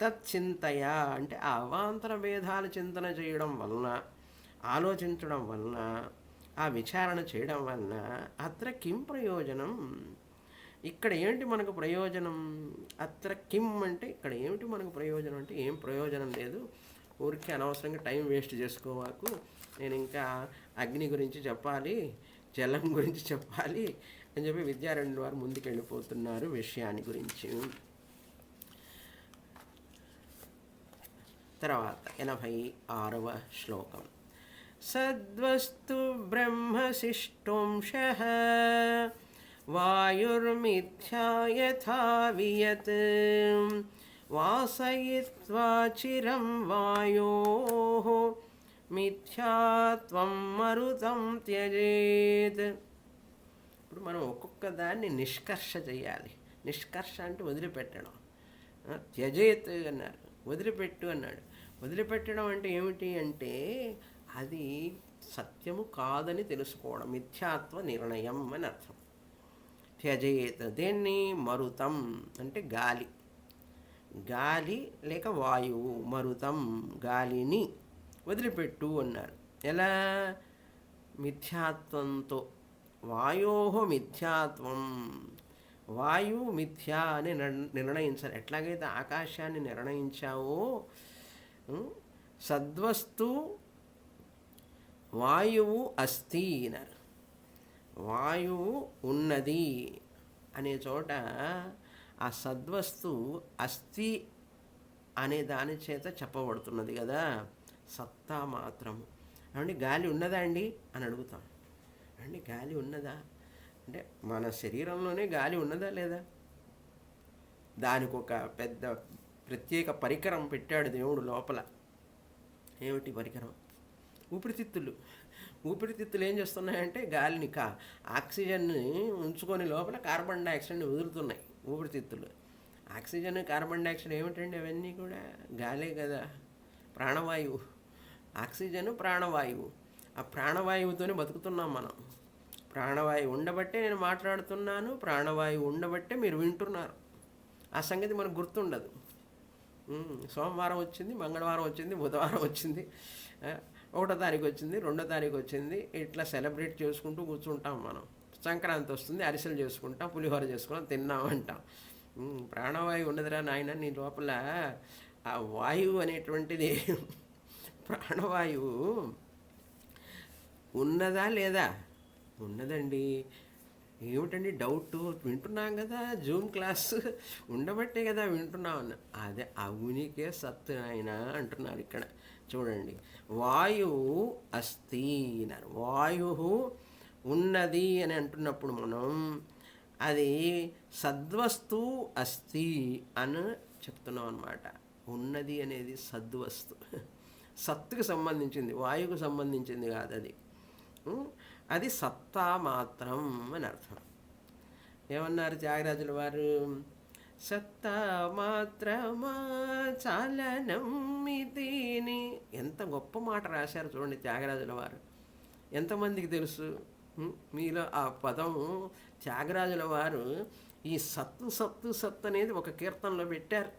తచ్చింతయ అంటే ఆ అవాంతర భేదాలు చింతన చేయడం వలన, ఆలోచించడం వలన, ఆ విచారణ చేయడం వలన అత్ర కిం ప్రయోజనం, ఇక్కడ ఏంటి మనకు ప్రయోజనం? అత్ర కిం అంటే ఇక్కడ ఏమిటి మనకు ప్రయోజనం అంటే ఏం ప్రయోజనం లేదు, ఊరికి అనవసరంగా టైం వేస్ట్ చేసుకోవాకు, నేను ఇంకా అగ్ని గురించి చెప్పాలి, జలం గురించి చెప్పాలి అని చెప్పి విద్యారణ్యుల వారు ముందుకు వెళ్ళిపోతున్నారు విషయాన్ని గురించి. తర్వాత 86వ శ్లోకం. సద్వస్తు బ్రహ్మశిష్టోంశః వాయుర్మిథ్యా యథా వియత్ వాసయిత్వా చిరం వాయోః మిథ్యాత్వం మరుతం త్యజేత్. ఇప్పుడు మనం ఒక్కొక్క దాన్ని నిష్కర్ష చేయాలి. నిష్కర్ష అంటే వదిలిపెట్టడం. త్యజేత్ అన్నారు, వదిలిపెట్టు అన్నాడు. వదిలిపెట్టడం అంటే ఏమిటి అంటే అది సత్యము కాదని తెలుసుకోవడం, మిథ్యాత్వ నిర్ణయం అని అర్థం. త్యజేత్ దేన్ని? మరుతం అంటే గాలి లేక వాయువు, మరుతం గాలిని వదిలిపెట్టు అన్నారు. ఎలా? మిథ్యాత్వంతో. వాయోహ మిథ్యాత్వం, వాయువు మిథ్యా అని నిర్ణయించాలి. ఎట్లాగైతే ఆకాశాన్ని నిర్ణయించావో సద్వస్తు వాయువు అస్తి అన్నారు. వాయువు ఉన్నది అనే చోట ఆ సద్వస్తు అస్థి అనే దాని చేత చెప్పబడుతున్నది కదా, సత్తా మాత్రము. ఏమండి గాలి ఉన్నదా అండి అని అడుగుతాం. అండి గాలి ఉన్నదా అంటే మన శరీరంలోనే గాలి ఉన్నదా లేదా? దానికి ఒక పెద్ద ప్రత్యేక పరికరం పెట్టాడు దేవుడు లోపల. ఏమిటి పరికరం? ఊపిరితిత్తులు. ఊపిరితిత్తులు ఏం చేస్తున్నాయంటే గాలిని ఆక్సిజన్ని ఉంచుకొని లోపల కార్బన్ డైఆక్సైడ్ని వదులుతున్నాయి ఊపిరితిత్తులు. ఆక్సిజన్ కార్బన్ డైఆక్సైడ్ ఏమిటండి? అవన్నీ కూడా గాలే కదా, ప్రాణవాయువు. ఆక్సిజన్ ప్రాణవాయువు. ఆ ప్రాణవాయువుతోనే బతుకుతున్నాం మనం. ప్రాణవాయువు ఉండబట్టే నేను మాట్లాడుతున్నాను, ప్రాణవాయువు ఉండబట్టే మీరు వింటున్నారు. ఆ సంగతి మనకు గుర్తుండదు. సోమవారం వచ్చింది, మంగళవారం వచ్చింది, బుధవారం వచ్చింది, 1వ తారీఖు వచ్చింది, 2వ తారీఖు వచ్చింది, ఇట్లా సెలబ్రేట్ చేసుకుంటూ కూర్చుంటాం మనం. సంక్రాంతి వస్తుంది, అరిసెలు చేసుకుంటాం, పులిహోర చేసుకుంటాం, తిన్నామంటాం. ప్రాణవాయువు ఉన్నదిరా నాయన నీ లోపల. ఆ వాయువు అనేటువంటిది ప్రాణవాయువు ఉన్నదా లేదా? ఉన్నదండి. ఏమిటండి డౌట్? వింటున్నాం కదా, జూమ్ క్లాస్ ఉండబట్టే కదా వింటున్నాం అన్న. అదే ఆ ఉనికే సత్తు ఆయన అంటున్నారు ఇక్కడ. చూడండి, వాయువు అస్థి అన్నారు. వాయువు ఉన్నది అని అంటున్నప్పుడు మనం అది సద్వస్తు అస్థి అని చెప్తున్నాం అన్నమాట. ఉన్నది అనేది సద్వస్తు, సత్తుకు సంబంధించింది, వాయువుకు సంబంధించింది కాదు అది. అది సత్తా మాత్రం అని అర్థం. ఏమన్నారు త్యాగరాజుల వారు? సత్తా మాత్రమా చాలనం మితిని. ఎంత గొప్ప మాట రాశారు చూడండి త్యాగరాజుల వారు. ఎంతమందికి తెలుసు? మీలో ఆ పదం త్యాగరాజుల వారు ఈ సత్తు సత్తు సత్తు అనేది ఒక కీర్తనలో పెట్టారు.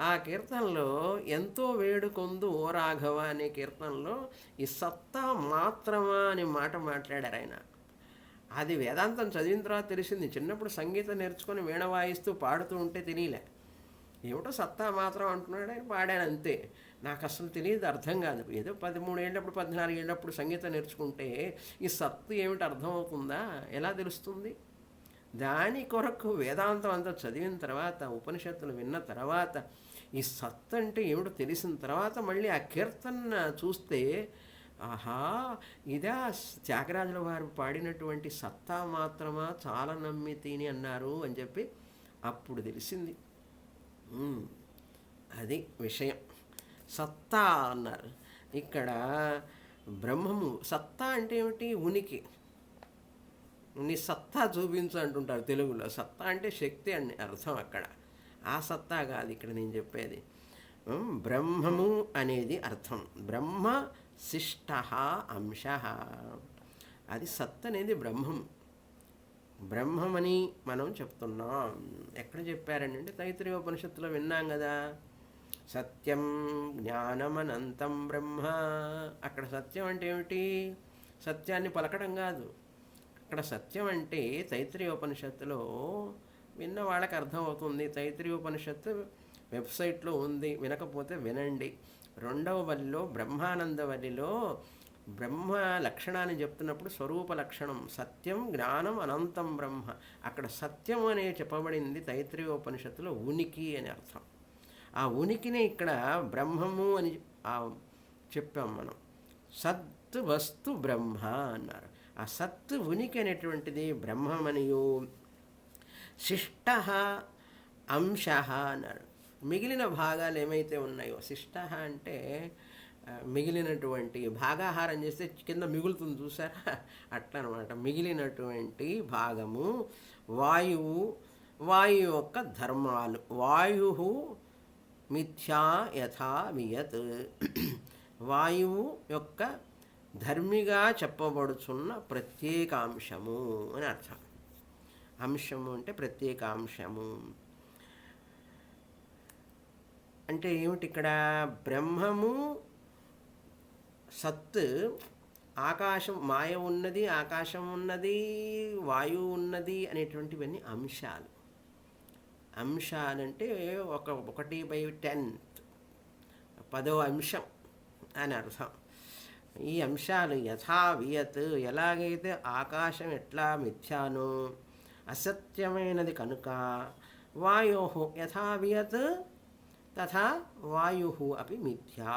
ఆ కీర్తనలో ఎంతో వేడుకొందు ఓ రాఘవ అనే కీర్తనలో ఈ సత్తా మాత్రమా అనే మాట మాట్లాడారు ఆయన. అది వేదాంతం చదివిన తర్వాత తెలిసింది. చిన్నప్పుడు సంగీతం నేర్చుకొని వీణ వాయిస్తూ పాడుతూ ఉంటే తెలియలే. ఏమిటో సత్తా మాత్రం అంటున్నాడు ఆయన, పాడాను అంతే. నాకు అసలు తెలియదు, అర్థం కాదు. ఏదో 13 ఏళ్ళప్పుడు 14 ఏళ్ళప్పుడు సంగీతం నేర్చుకుంటే ఈ సత్తు ఏమిటి అర్థమవుతుందా? ఎలా తెలుస్తుంది? దాని కొరకు వేదాంతం అంతా చదివిన తర్వాత, ఉపనిషత్తులు విన్న తర్వాత, ఈ సత్తు అంటే ఏమిటో తెలిసిన తర్వాత మళ్ళీ ఆ కీర్తన చూస్తే ఆహా, ఇదా త్యాగరాజుల వారు పాడినటువంటి సత్తా మాత్రమా చాలా నమ్మితిని అన్నారు అని చెప్పి అప్పుడు తెలిసింది. అది విషయం. సత్తా అన్నారు ఇక్కడ. బ్రహ్మము సత్తా అంటే ఏమిటి? ఉనికి. నీ సత్తా చూపించు అంటుంటారు తెలుగులో. సత్తా అంటే శక్తి అని అర్థం అక్కడ. ఆ సత్తా కాదు ఇక్కడ నేను చెప్పేది. బ్రహ్మము అనేది అర్థం. బ్రహ్మ శిష్ట అంశ. అది సత్ అనేది బ్రహ్మం. బ్రహ్మమని మనం చెప్తున్నాం. ఎక్కడ చెప్పారండి అంటే తైత్రీయోపనిషత్తులో విన్నాం కదా, సత్యం జ్ఞానమనంతం బ్రహ్మ. అక్కడ సత్యం అంటే ఏమిటి? సత్యాన్ని పలకడం కాదు. అక్కడ సత్యం అంటే తైత్రీయోపనిషత్తులో విన్న వాళ్ళకి అర్థమవుతుంది. తైత్రీయోపనిషత్తు వెబ్సైట్లో ఉంది, వినకపోతే వినండి. 2వ వల్లిలో బ్రహ్మానంద వల్లిలో బ్రహ్మ లక్షణాన్ని చెప్తున్నప్పుడు స్వరూప లక్షణం సత్యం జ్ఞానం అనంతం బ్రహ్మ. అక్కడ సత్యం అనే చెప్పబడింది తైత్రీయోపనిషత్తులో ఉనికి అని అర్థం. ఆ ఉనికినే ఇక్కడ బ్రహ్మము అని చెప్పాం మనం. సత్ వస్తు బ్రహ్మ అన్నారు. ఆ సత్ ఉనికి అనేటువంటిది బ్రహ్మమనియు. శిష్ట అంశ అన్నారు. మిగిలిన భాగాలు ఏమైతే ఉన్నాయో, శిష్ట అంటే మిగిలినటువంటి భాగాహారం చేస్తే కింద మిగులుతుంది చూసారా, అట్లా అనమాట. మిగిలినటువంటి భాగము వాయువు. వాయువు యొక్క ధర్మాలు. వాయు మిథ్యా యథా వియత్. వాయువు యొక్క ధర్మిగా చెప్పబడుచున్న ప్రత్యేకాంశము అని అర్థం. అంశము అంటే ప్రత్యేకాంశము అంటే ఏమిటి? ఇక్కడ బ్రహ్మము సత్, ఆకాశం మాయ ఉన్నది, ఆకాశం ఉన్నది, వాయువు ఉన్నది అనేటువంటివన్నీ అంశాలు. అంశాలంటే 1/10, 10వ అంశం అని అర్థం. ఈ అంశాలు యథా వియత్, ఎలాగైతే ఆకాశం ఎట్లా మిథ్యానో, అసత్యమైనది కనుక వాయో యథా వియత్ తథా వాయు అపి మిథ్యా.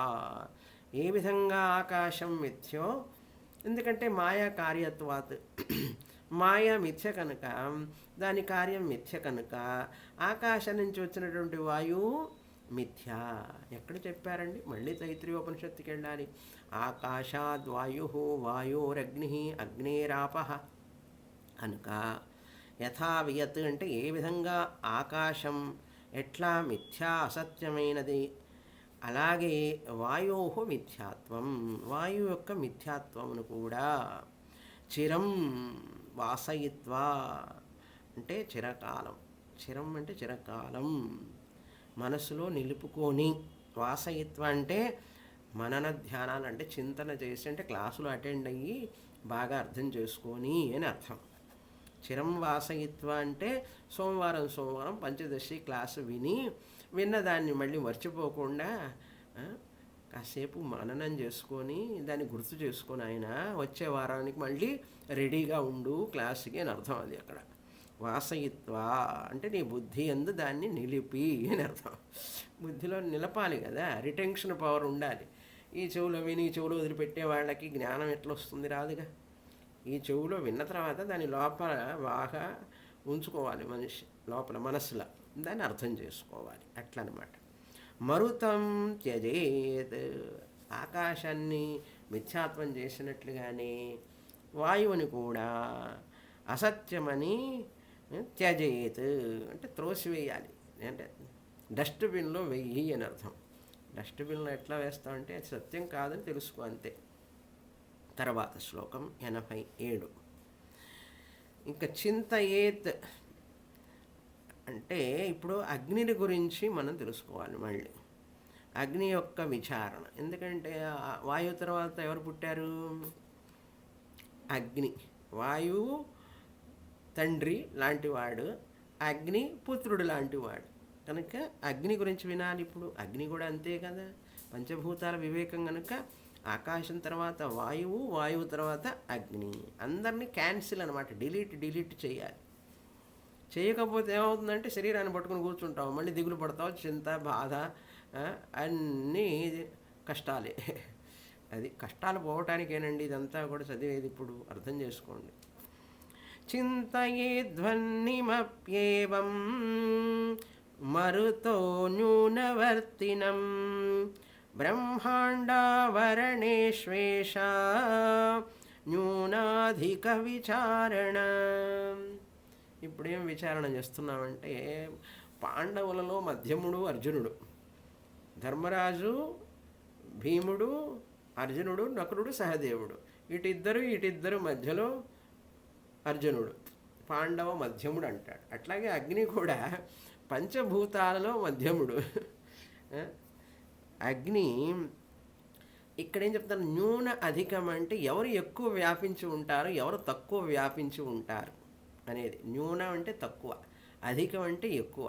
ఏ విధంగా ఆకాశం మిథ్యో, ఎందుకంటే మాయా కార్యత్వాత్ మాయ మిథ్య కనుక, దాని కార్యం మిథ్య కనుక ఆకాశం నుంచి వచ్చినటువంటి వాయువు మిథ్య. ఎక్కడ చెప్పారండి? మళ్ళీ తైత్రీయోపనిషత్తుకి వెళ్ళాలి. ఆకాశాద్ వాయు వాయోరగ్ని అగ్నేరాప కనుక యథా వియత్ అంటే ఏ విధంగా ఆకాశం ఎట్లా మిథ్యా అసత్యమైనది, అలాగే వాయో మిథ్యాత్వం, వాయు యొక్క మిథ్యాత్వమును కూడా చిరం వాసయిత్వా అంటే చిరకాలం, చిరం అంటే చిరకాలం మనసులో నిలుపుకొని, వాసయిత్వ అంటే మనన ధ్యానాలు అంటే చింతన చేసి, అంటే క్లాసులు అటెండ్ అయ్యి బాగా అర్థం చేసుకొని అని అర్థం. చిరం వాసయిత్వ అంటే సోమవారం పంచదశి క్లాసు విన్న దాన్ని మళ్ళీ మర్చిపోకుండా కాసేపు మననం చేసుకొని దాన్ని గుర్తు చేసుకొని ఆయన వచ్చే వారానికి మళ్ళీ రెడీగా ఉండు క్లాసుకి అని అర్థం. అది అక్కడ వాసయిత్వ అంటే నీ బుద్ధి అందు దాన్ని నిలిపి అని అర్థం. బుద్ధిలో నిలపాలి కదా, రిటెన్షన్ పవర్ ఉండాలి. ఈ చెవులో విని ఈ చెవులో వదిలిపెట్టే వాళ్ళకి జ్ఞానం ఎట్లా వస్తుంది? రాదుగా. ఈ చెవులో విన్న తర్వాత దాని లోపల బాగా ఉంచుకోవాలి, మనిషి లోపల మనసులో దాన్ని అర్థం చేసుకోవాలి. అట్లా అనమాట. మరుతం త్యజేత్, ఆకాశాన్ని మిథ్యాత్వం చేసినట్లుగానే వాయువుని కూడా అసత్యమని త్యజేత్ అంటే త్రోసివేయాలి, అంటే డస్ట్బిన్లో వెయ్యి అని అర్థం. డస్ట్బిన్లో ఎట్లా వేస్తామంటే అది సత్యం కాదని తెలుసుకో అంతే. తర్వాత శ్లోకం 87. ఇంకా చింతయేత్ అంటే ఇప్పుడు అగ్నిని గురించి మనం తెలుసుకోవాలి. మళ్ళీ అగ్ని యొక్క విచారణ, ఎందుకంటే వాయువు తర్వాత ఎవరు పుట్టారు? అగ్ని. వాయువు తండ్రి లాంటివాడు, అగ్ని పుత్రుడు లాంటివాడు కనుక అగ్ని గురించి వినాలి. ఇప్పుడు అగ్ని కూడా అంతే కదా, పంచభూతాల వివేకం కనుక ఆకాశం తర్వాత వాయువు, వాయువు తర్వాత అగ్ని. అందరినీ క్యాన్సిల్ అనమాట, డిలీట్ చేయాలి. చేయకపోతే ఏమవుతుందంటే శరీరాన్ని పట్టుకుని కూర్చుంటావు, మళ్ళీ దిగులు పడతావు, చింత బాధ అన్నీ కష్టాలే. అది కష్టాలు పోవటానికేనండి ఇదంతా కూడా చదివేది. ఇప్పుడు అర్థం చేసుకోండి. చింతయేధ్వన్నిమప్యేవం మరుతో న్యూనవర్తినం బ్రహ్మాండావరణేష్వేష న్యూనాధిక విచారణ. ఇప్పుడేం విచారణ చేస్తున్నామంటే పాండవులలో మధ్యముడు అర్జునుడు, ధర్మరాజు భీముడు, అర్జునుడు, నకులుడు, సహదేవుడు. ఇటిద్దరు మధ్యలో అర్జునుడు, పాండవ మధ్యముడు అంటాడు. అట్లాగే అగ్ని కూడా పంచభూతాలలో మధ్యముడు. అగ్ని ఇక్కడేం చెప్తాను? న్యూన అధికం అంటే ఎవరు ఎక్కువ వ్యాపించి ఉంటారు, ఎవరు తక్కువ వ్యాపించి ఉంటారు అనేది. న్యూన అంటే తక్కువ, అధికం అంటే ఎక్కువ.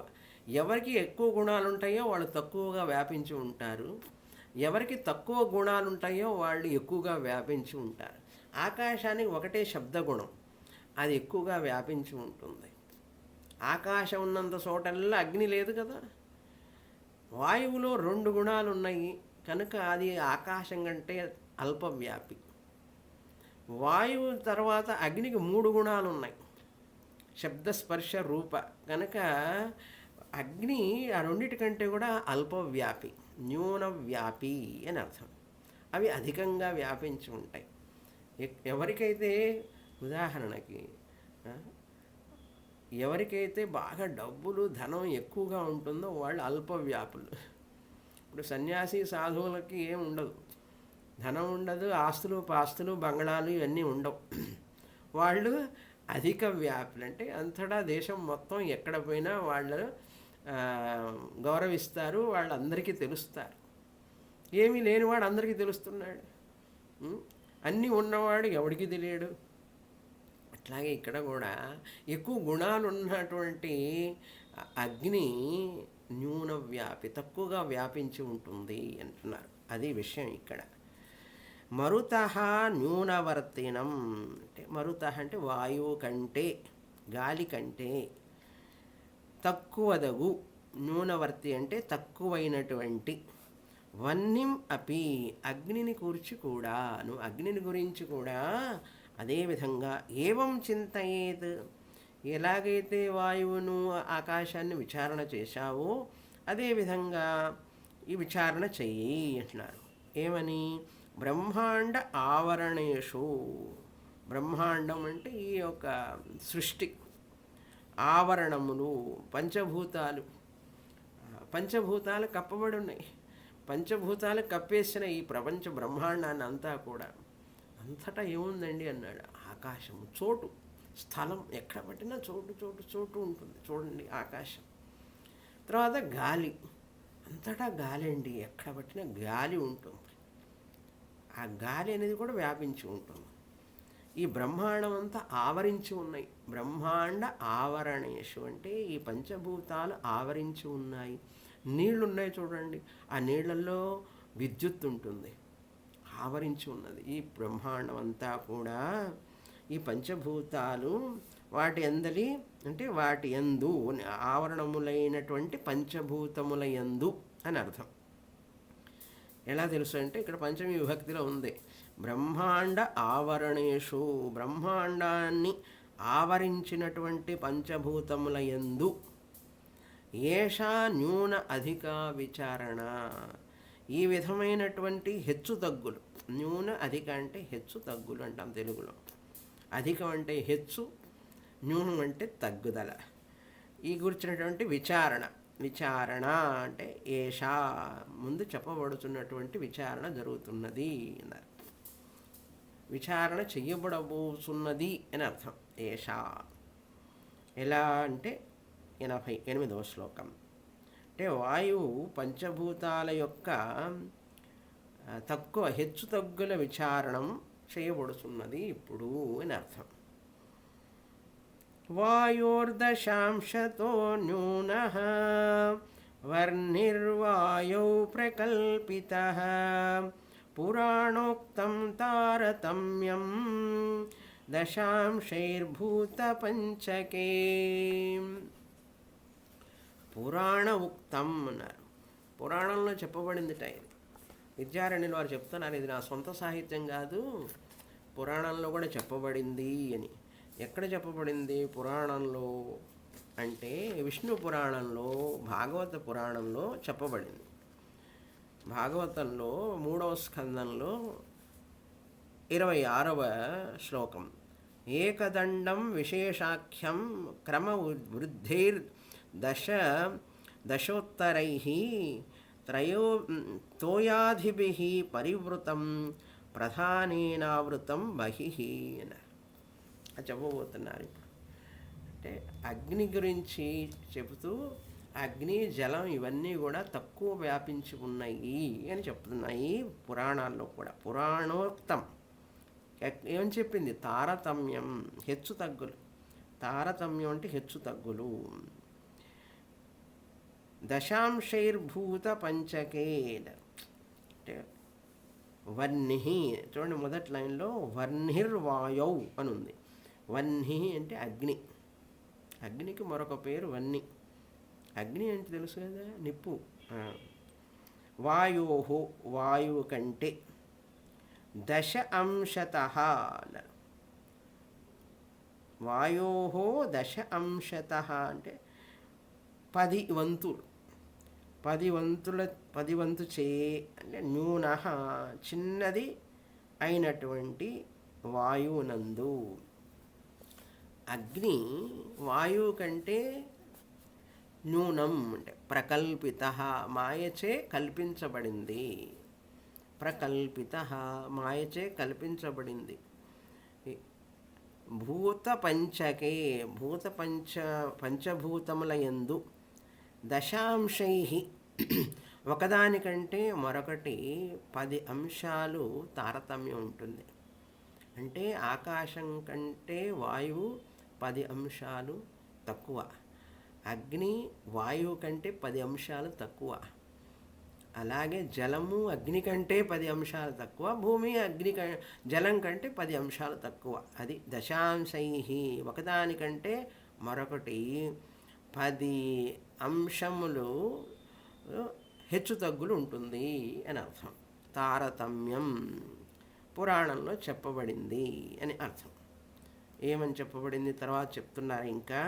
ఎవరికి ఎక్కువ గుణాలు ఉంటాయో వాళ్ళు తక్కువగా వ్యాపించి ఉంటారు, ఎవరికి తక్కువ గుణాలు ఉంటాయో వాళ్ళు ఎక్కువగా వ్యాపించి ఉంటారు. ఆకాశానికి ఒకటే శబ్దగుణం, అది ఎక్కువగా వ్యాపించి ఉంటుంది. ఆకాశం ఉన్నంత చోటల్లా అగ్ని లేదు కదా. వాయువులో 2 గుణాలు ఉన్నాయి కనుక అది ఆకాశం కంటే అల్పవ్యాపి. వాయువు తర్వాత అగ్నికి 3 గుణాలు ఉన్నాయి, శబ్ద స్పర్శ రూప కనుక అగ్ని ఆ రెండిటికంటే కూడా అల్పవ్యాపి, న్యూనవ్యాపి అని అర్థం. అవి అధికంగా వ్యాపించి ఉంటాయి. ఎవరికైతే ఉదాహరణకి ఎవరికైతే బాగా డబ్బులు ధనం ఎక్కువగా ఉంటుందో వాళ్ళు అల్పవ్యాపులు. ఇప్పుడు సన్యాసి సాధువులకి ఏం ఉండదు, ధనం ఉండదు, ఆస్తులు పాస్తులు బంగళాలు ఇవన్నీ ఉండవు. వాళ్ళు అధిక వ్యాపులు, అంటే అంతటా దేశం మొత్తం ఎక్కడ పోయినా వాళ్ళు గౌరవిస్తారు, వాళ్ళందరికీ తెలుస్తారు. ఏమీ లేనివాడు అందరికీ తెలుస్తున్నాడు, అన్నీ ఉన్నవాడు ఎవడికి తెలియడు. అట్లాగే ఇక్కడ కూడా ఎక్కువ గుణాలు ఉన్నటువంటి అగ్ని న్యూన వ్యాపి, తక్కువగా వ్యాపించి ఉంటుంది అంటున్నారు. అది విషయం ఇక్కడ. మరుత న్యూనవర్తినం అంటే మరుత అంటే వాయువు కంటే, గాలి కంటే తక్కువదగు, న్యూనవర్తి అంటే తక్కువైనటువంటి, వన్నిం అపి అగ్నిని కూర్చి కూడా, నువ్వు అగ్నిని గురించి కూడా అదేవిధంగా ఏవం చింతయేత్, ఎలాగైతే వాయువును ఆకాశాన్ని విచారణ చేశావో అదేవిధంగా ఈ విచారణ చెయ్యి అంటున్నారు. ఏమని? బ్రహ్మాండ ఆవరణేషు, బ్రహ్మాండం అంటే ఈ యొక్క సృష్టి, ఆవరణములు పంచభూతాలు, పంచభూతాలు కప్పబడి ఉన్నాయి. పంచభూతాలు కప్పేసిన ఈ ప్రపంచ బ్రహ్మాండాన్ని అంతా కూడా, అంతటా ఏముందండి అన్నాడు. ఆకాశము, చోటు, స్థలం, ఎక్కడ పట్టినా చోటు చోటు చోటు ఉంటుంది. చూడండి ఆకాశం. తర్వాత గాలి, అంతటా గాలి అండి, ఎక్కడ పట్టినా గాలి ఉంటుంది. ఆ గాలి అనేది కూడా వ్యాపించి ఉంటుంది. ఈ బ్రహ్మాండం అంతా ఆవరించి ఉన్నాయి. బ్రహ్మాండ ఆవరణేషు అంటే ఈ పంచభూతాలు ఆవరించి ఉన్నాయి. నీళ్లు ఉన్నాయి చూడండి, ఆ నీళ్ళల్లో విద్యుత్ ఉంటుంది, ఆవరించి ఉన్నది. ఈ బ్రహ్మాండం అంతా కూడా ఈ పంచభూతాలు వాటి ఎందలి అంటే వాటి యందు, ఆవరణములైనటువంటి పంచభూతముల యందు అని అర్థం. ఎలా తెలుసు అంటే ఇక్కడ పంచమి విభక్తిలో ఉంది. బ్రహ్మాండ ఆవరణేషు, బ్రహ్మాండాన్ని ఆవరించినటువంటి పంచభూతముల యందు, ఏషా న్యూన అధిక విచారణ, ఈ విధమైనటువంటి హెచ్చు తగ్గులు. న్యూన అధిక అంటే హెచ్చు తగ్గులు అంటాం తెలుగులో. అధికం అంటే హెచ్చు, న్యూనం అంటే తగ్గుదల. ఈ గురించినటువంటి విచారణ, విచారణ అంటే ఏషా, ముందు చెప్పబడుతున్నటువంటి విచారణ జరుగుతున్నది అన్నారు. విచారణ చెయ్యబడబోతున్నది అని అర్థం. ఏషా ఎలా అంటే 88వ శ్లోకం. అంటే వాయువు పంచభూతాల యొక్క తక్కువ హెచ్చు తగ్గుల విచారణం చేయబడుతున్నది ఇప్పుడు అని అర్థం. వాయోర్దశాంశతో న్యూనః వర్నిర్వాయౌ ప్రకల్పితః పురాణోక్తం తారతమ్యం దశాంశైర్భూతపంచకే. పురాణ ఉక్తం అన్నారు. పురాణంలో చెప్పబడిందిట ఇది. విద్యారణ్యులు వారు చెప్తున్నారు, ఇది నా సొంత సాహిత్యం కాదు, పురాణంలో కూడా చెప్పబడింది అని. ఎక్కడ చెప్పబడింది పురాణంలో అంటే విష్ణు పురాణంలో, భాగవత పురాణంలో చెప్పబడింది. భాగవతంలో 3వ స్కందంలో 26వ శ్లోకం. ఏకదండం విశేషాఖ్యం క్రమ వృద్ధిర్ దశోత్తరైః తోయాధిభిః పరివృతం ప్రధానేనావృతం బహిః అని చెప్పబోతున్నారు. ఇప్పుడు అంటే అగ్ని గురించి చెబుతూ అగ్ని, జలం ఇవన్నీ కూడా తక్కువ వ్యాపించి ఉన్నాయి అని చెప్తున్నాయి పురాణాల్లో కూడా. పురాణోక్తం ఏమని చెప్పింది? తారతమ్యం, హెచ్చు తగ్గులు. తారతమ్యం అంటే హెచ్చు తగ్గులు. దశాంశైర్భూత పంచకే అంటే వన్హి, చూడండి మొదటి లైన్లో వన్హిర్వాయౌ అని ఉంది. వన్హి అంటే అగ్ని, అగ్నికి మరొక పేరు వన్ని. అగ్ని అంటే తెలుసు కదా, నిప్పు. వాయోహో, వాయువు కంటే, దశ అంశతః అన్నారు. వాయోహో దశ అంశతః అంటే 10 వంతులు, 10 వంతు చే అంటే న్యూనః చిన్నది అయినటువంటి వాయువునందు. అగ్ని వాయువు కంటే న్యూనం అంటే ప్రకల్పిత, మాయచే కల్పించబడింది. ప్రకల్పిత, మాయచే కల్పించబడింది. భూత పంచకే, పంచభూతముల యందు దశాంశై ఒకదానికంటే మరొకటి 10 అంశాలు తారతమ్యం ఉంటుంది. అంటే ఆకాశం కంటే వాయువు 10 అంశాలు తక్కువ, అగ్ని వాయువు కంటే 10 అంశాలు తక్కువ, అలాగే జలము అగ్ని కంటే 10 అంశాలు తక్కువ, భూమి జలం కంటే 10 అంశాలు తక్కువ. అది దశాంశై, ఒకదానికంటే మరొకటి 10 అంశములు హెచ్చు తగ్గులు ఉంటుంది అని అర్థం. తారతమ్యం పురాణంలో చెప్పబడింది అని అర్థం. ఏమని చెప్పబడింది తర్వాత చెప్తున్నారు ఇంకా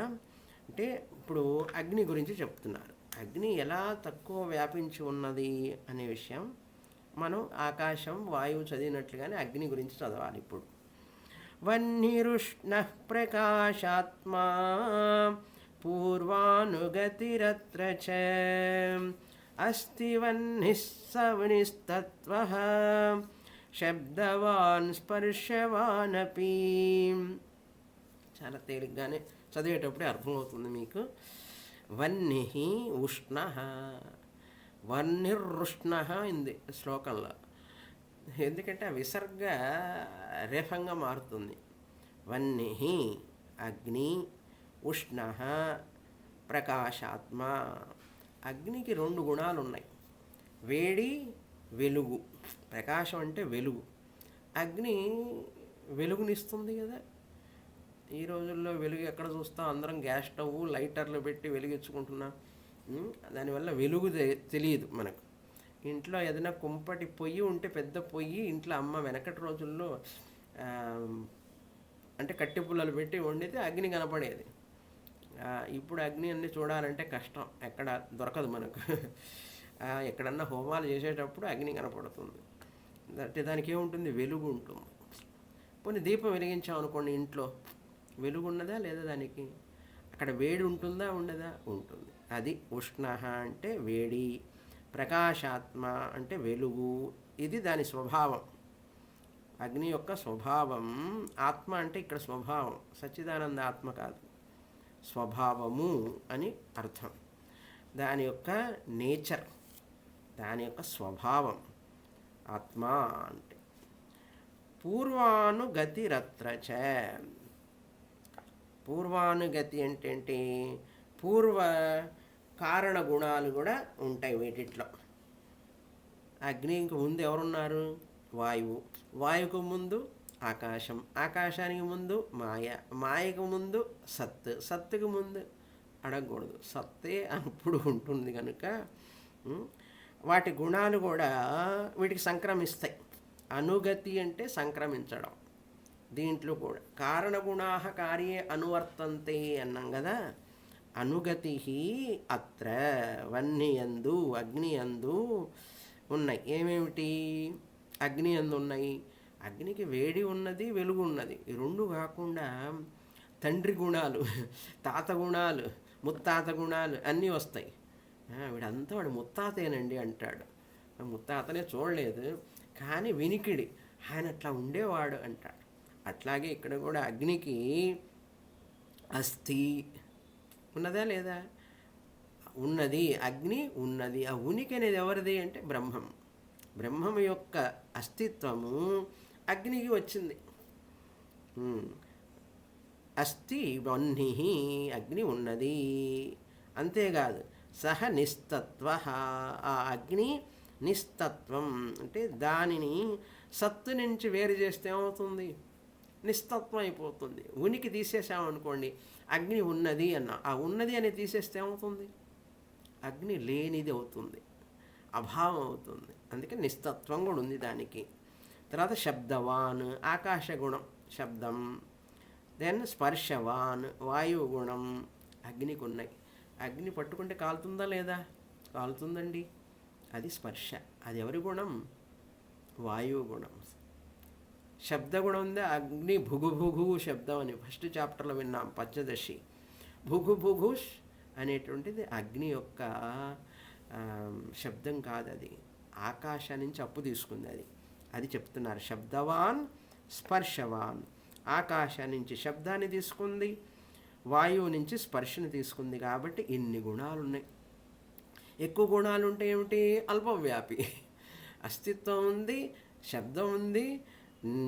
అంటే ఇప్పుడు అగ్ని గురించి చెప్తున్నారు. అగ్ని ఎలా తక్కువ వ్యాపించి ఉన్నది అనే విషయం మనం ఆకాశం వాయువు చదివినట్లుగానే అగ్ని గురించి చదవాలి. ఇప్పుడు వన్నిరుష్ణ ప్రకాశాత్మా పూర్వానుగతిరత్ర చ అస్తి వన్నిస్సవనిస్తత్వః శబ్దవాన్ స్పర్శవానపి. చాలా తేలిగ్గానే చదివేటప్పుడే అర్థమవుతుంది మీకు. వన్నిః ఉష్ణః, వన్నిరుష్ణః ఇంది శ్లోకంలో, ఎందుకంటే ఆ విసర్గ రేఫంగా మారుతుంది. వన్నిః అగ్ని, ఉష్ణః ప్రకాశాత్మ. అగ్నికి 2 గుణాలు ఉన్నాయి, వేడి వెలుగు. ప్రకాశం అంటే వెలుగు. అగ్ని వెలుగునిస్తుంది కదా. ఈ రోజుల్లో వెలుగు ఎక్కడ చూస్తాం, అందరం గ్యాస్ స్టవ్ లైటర్లు పెట్టి వెలిగించుకుంటున్నాం. దానివల్ల వెలుగు తెలియదు మనకు. ఇంట్లో ఏదైనా కుంపటి పొయ్యి ఉంటే, పెద్ద పొయ్యి ఇంట్లో అమ్మ వెనకటి రోజుల్లో అంటే కట్టె పుల్లలు పెట్టి వండితే అగ్ని కనపడేది. ఇప్పుడు అగ్ని అన్ని చూడాలంటే కష్టం, ఎక్కడ దొరకదు మనకు. ఎక్కడన్నా హోమాలు చేసేటప్పుడు అగ్ని కనపడుతుంది. అంటే దానికి ఏముంటుంది, వెలుగు ఉంటుంది. పోనీ దీపం వెలిగించామనుకోండి, ఇంట్లో వెలుగు ఉన్నదా లేదా దానికి? అక్కడ వేడి ఉంటుందా ఉండదా? ఉంటుంది. అది ఉష్ణ అంటే వేడి, ప్రకాశాత్మ అంటే వెలుగు. ఇది దాని స్వభావం, అగ్ని యొక్క స్వభావం. ఆత్మ అంటే ఇక్కడ స్వభావం, సచ్చిదానంద ఆత్మ కాదు, స్వభావము అని అర్థం. దాని యొక్క నేచర్, దాని యొక్క స్వభావం ఆత్మ అంటే. పూర్వానుగతిరత్ర చ. పూర్వానుగతి అంటే ఏంటి? పూర్వ కారణ గుణాలు కూడా ఉంటాయి వీటిట్లో. అగ్నికి ముందు ఎవరున్నారు? వాయువు. వాయువుకు ముందు ఆకాశం. ఆకాశానికి ముందు మాయ. మాయకు ముందు సత్. సత్తుకు ముందు అడగకూడదు, సత్తే అప్పుడు ఉంటుంది కనుక వాటి గుణాలు కూడా వీటికి సంక్రమిస్తాయి. అనుగతి అంటే సంక్రమించడం. దీంట్లో కూడా కారణగుణా కార్యే అనువర్తంతే అన్నాం కదా. అనుగతి అత్ర వన్నియందు, అగ్నియందు ఉన్నాయి. ఏమేమిటి అగ్ని యందు ఉన్నాయి? అగ్నికి వేడి ఉన్నది, వెలుగు ఉన్నది. ఈ 2 కాకుండా తండ్రి గుణాలు, తాత గుణాలు, ముత్తాత గుణాలు అన్నీ వస్తాయి. వీడంతా వాడు ముత్తాతేనండి అంటాడు. ముత్తాతనే చూడలేదు కానీ వినికిడి, ఆయన అట్లా ఉండేవాడు అంటాడు. అట్లాగే ఇక్కడ కూడా అగ్నికి అస్థి ఉన్నదా లేదా? ఉన్నది. అగ్ని ఉన్నది. ఆ ఉనికి అనేది ఎవరిది అంటే బ్రహ్మం. బ్రహ్మం యొక్క అస్తిత్వము అగ్నికి వచ్చింది. అస్థి వహ్ని, అగ్ని ఉన్నది. అంతేకాదు సహ నిస్తత్వ, ఆ అగ్ని నిస్తత్వం అంటే దానిని సత్తు నుంచి వేరు చేస్తే ఏమవుతుంది? నిస్తత్వం అయిపోతుంది. ఉనికి తీసేసామనుకోండి, అగ్ని ఉన్నది అన్న, ఆ ఉన్నది అని తీసేస్తే ఏమవుతుంది? అగ్ని లేనిది అవుతుంది, అభావం అవుతుంది. అందుకే నిస్తత్వం కూడా ఉంది దానికి. తర్వాత శబ్దవాన్, ఆకాశ గుణం శబ్దం. దెన్ స్పర్శవాన్, వాయువు గుణం అగ్నికి ఉన్నాయి. అగ్ని పట్టుకుంటే కాలుతుందా లేదా? కాలుతుందండి. అది స్పర్శ. అది ఎవరి గుణం? వాయువు గుణం. శబ్దగుణం ఉందా? అగ్ని భుగు శబ్దం అని ఫస్ట్ చాప్టర్లో విన్నాం, పంచదశి. భుగు అనేటువంటిది అగ్ని యొక్క శబ్దం కాదు, అది ఆకాశం నుంచి అప్పు తీసుకుంది. అది చెప్తున్నారు. శబ్దవాన్ స్పర్శవాన్, ఆకాశం నుంచి శబ్దాన్ని తీసుకుంది, వాయువు నుంచి స్పర్శను తీసుకుంది. కాబట్టి ఇన్ని గుణాలు ఉన్నాయి. ఎక్కువ గుణాలు ఉంటే ఏమిటి? అల్పవ్యాపి. అస్తిత్వం ఉంది, శబ్దం ఉంది,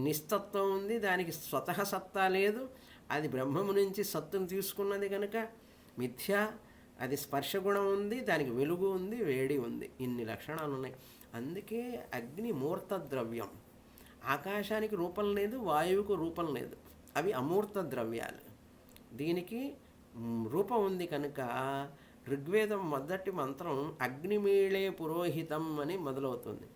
నిస్తత్వం ఉంది, దానికి స్వతహ సత్తా లేదు. అది బ్రహ్మము నుంచి సత్తును తీసుకున్నది కనుక మిథ్య. అది స్పర్శగుణం ఉంది, దానికి వెలుగు ఉంది, వేడి ఉంది. ఇన్ని లక్షణాలు ఉన్నాయి. అందుకే అగ్ని మూర్త ద్రవ్యం. ఆకాశానికి రూపం లేదు, వాయువుకు రూపం లేదు, అవి అమూర్త ద్రవ్యాలు. దీనికి రూపం ఉంది కనుక ఋగ్వేదం మొదటి మంత్రం అగ్నిమీళే పురోహితం అని మొదలవుతుంది.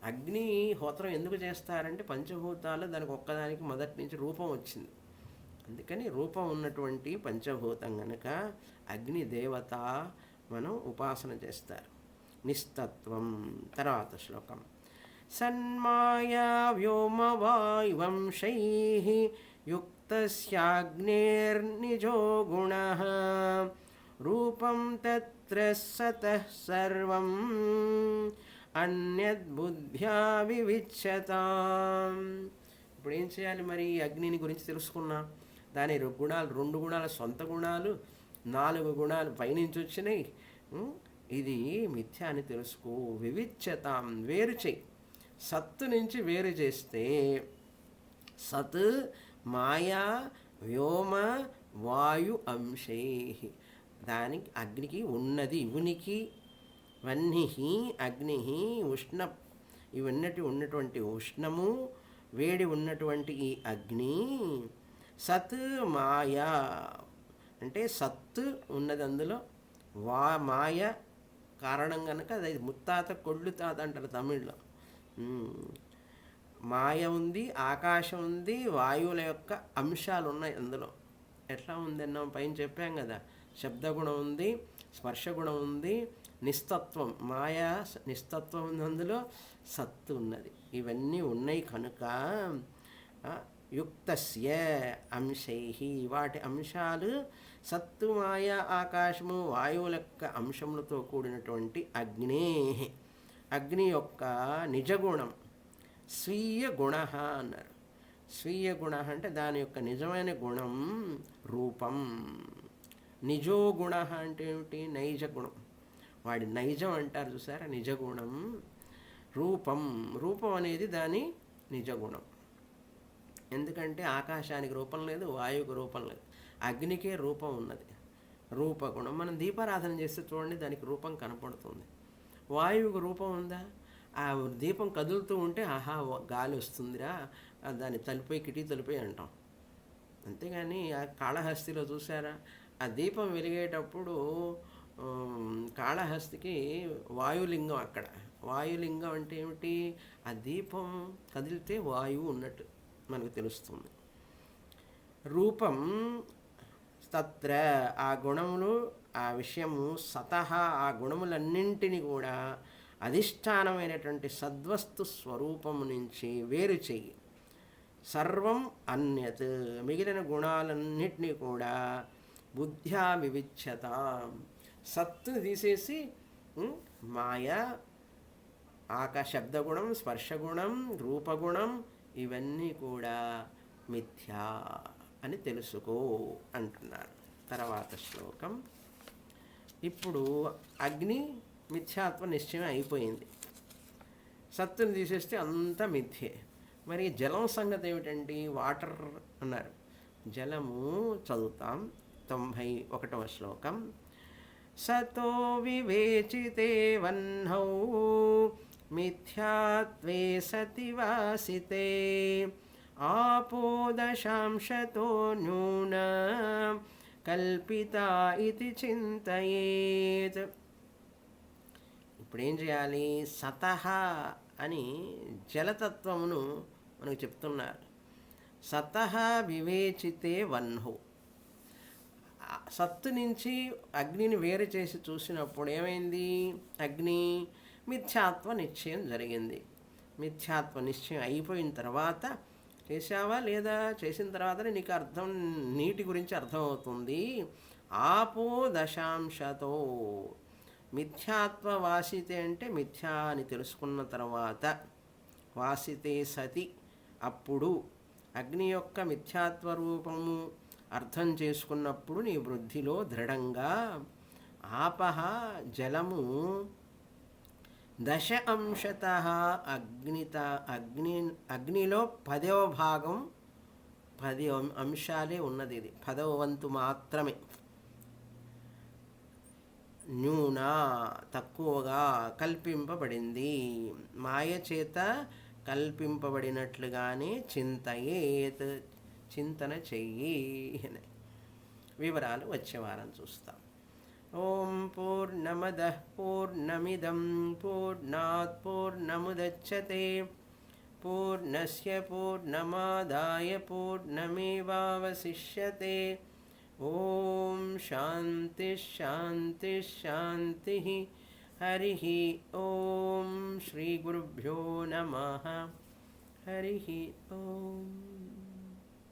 అగ్నిహోత్రం ఎందుకు చేస్తారంటే పంచభూతాలు దానికి ఒక్కదానికి మొదటి నుంచి రూపం వచ్చింది. అందుకని రూపం ఉన్నటువంటి పంచభూతం కనుక అగ్ని దేవత మనం ఉపాసన చేస్తారు. నిస్తత్వం. తర్వాత శ్లోకం. సన్మాయా వ్యోమవాయువంశై యుక్తస్యాగ్నేర్నిజో గుణః రూపం తత్ర సతః సర్వం అన్యద్బుద్ధ్యా వివిచ్యతాం. ఇప్పుడు ఏం చేయాలి మరి? అగ్నిని గురించి తెలుసుకున్నా. దాని రెండు గుణాలు సొంత గుణాలు, 4 గుణాలు పైనుంచి వచ్చినాయి. ఇది మిథ్య అని తెలుసుకో. వివిచ్యతాం, వేరు చెయ్యి. సత్తు నుంచి వేరు చేస్తే సత్ మాయా వ్యోమ వాయు అంశై, దానికి అగ్నికి ఉన్నది ఉనికి, వహ్ని అగ్ని ఉష్ణ, ఇవన్నటి ఉన్నటువంటి ఉష్ణము వేడి ఉన్నటువంటి ఈ అగ్ని. సత్ మాయా అంటే సత్తు ఉన్నది అందులో, మాయ కారణం కనుక అది ముత్తాత కొళ్ళు తాత అంటారు తమిళ్లో. మాయ ఉంది, ఆకాశం ఉంది, వాయువుల యొక్క అంశాలు ఉన్నాయి అందులో. ఎట్లా ఉందన్నా పైన చెప్పాం కదా, శబ్దగుణం ఉంది, స్పర్శగుణం ఉంది, నిస్తత్వం మాయా నిస్తత్వం ఉంది, అందులో సత్తు ఉన్నది. ఇవన్నీ ఉన్నాయి కనుక యుక్తస్య అంశై, వాటి అంశాలు సత్తు మాయ ఆకాశము వాయువుల యొక్క అంశములతో కూడినటువంటి అగ్నే, అగ్ని యొక్క నిజగుణం. స్వీయ గుణ అన్నారు. స్వీయ గుణ అంటే దాని యొక్క నిజమైన గుణం రూపం. నిజో గుణ అంటే ఏమిటి? నైజ గుణం. వాడి నైజం అంటారు చూసారా, నిజగుణం. రూపం, రూపం అనేది దాని నిజగుణం. ఎందుకంటే ఆకాశానికి రూపం లేదు, వాయువుకి రూపం లేదు, అగ్నికే రూపం ఉన్నది, రూపగుణం. మనం దీపారాధన చేస్తే చూడండి, దానికి రూపం కనపడుతుంది. వాయువుకి రూపం ఉందా? ఆ దీపం కదులుతూ ఉంటే ఆహా గాలి వస్తుందిరా, దాన్ని తలిపోయి కిటి తలిపోయి అంటాం. అంతేగాని ఆ కాళహస్తిలో చూసారా, ఆ దీపం వెలిగేటప్పుడు కాళహస్తికి వాయులింగం అక్కడ. వాయులింగం అంటే ఏమిటి? ఆ దీపం కదిలితే వాయువు ఉన్నట్టు మనకు తెలుస్తుంది. రూపం తత్ర, ఆ గుణములు, ఆ విషయము సతహ, ఆ గుణములన్నింటినీ కూడా అధిష్టానమైనటువంటి సద్వస్తు స్వరూపము నుంచి వేరు చెయ్యి. సర్వం అన్యత్, మిగిలిన గుణాలన్నిటినీ కూడా బుద్ధ్యా వివిచ్యత, సత్తుని తీసేసి మాయా శబ్దగుణం, స్పర్శగుణం, రూపగుణం ఇవన్నీ కూడా మిథ్యా అని తెలుసుకో అంటున్నారు. తర్వాత శ్లోకం. ఇప్పుడు అగ్ని మిథ్యాత్వ నిశ్చయం అయిపోయింది, సత్తుని తీసేస్తే అంతా మిథ్యే. మరి జలం సంగతి ఏమిటండి? వాటర్ అన్నారు. జలము చదువుతాం. 91వ శ్లోకం. సతో వివేచితే వహ్నౌ మిథ్యాత్వే సతి వాసితే ఆపో దశాంశతో న్యూన కల్పిత ఇది చింతయేత్. ఇప్పుడేం చేయాలి? సతహ అని జలతత్వమును మనకు చెప్తున్నారు. సతహ వివేచితే వహ్నౌ, సత్తు నుంచి అగ్నిని వేరు చేసి చూసినప్పుడు ఏమైంది? అగ్ని మిథ్యాత్వ నిశ్చయం జరిగింది. మిథ్యాత్వ నిశ్చయం అయిపోయిన తర్వాత చేసావా లేదా? చేసిన తర్వాతనే నీకు అర్థం, నీటి గురించి అర్థమవుతుంది. ఆపో దశాంశతో, మిథ్యాత్వ వాసితే అంటే మిథ్యా అని తెలుసుకున్న తర్వాత, వాసితే సతి అప్పుడు అగ్ని యొక్క మిథ్యాత్వ రూపము అర్థం చేసుకున్నప్పుడు నీ వృద్ధిలో దృఢంగా ఆపహ జలము దశ అంశత అగ్నిలో 10వ భాగం, 10 అంశాలే ఉన్నది. ఇది 10వ వంతు మాత్రమే. న్యూన తక్కువగా కల్పింపబడింది, మాయ చేత కల్పింపబడినట్లుగానే చింతయేత్ చింతన చెయ్యి. వివరాలు వచ్చే వారం చూస్తాం. ఓం పూర్ణమదః పూర్ణమిదం పూర్ణాత్ పూర్ణముదచ్యతే పూర్ణస్య పూర్ణమాదాయ పూర్ణమేవావశిష్యతే. ఓం శాంతి శాంతి శాంతి. హరి ఓం. శ్రీ గురుభ్యో నమః. హరి ఓం.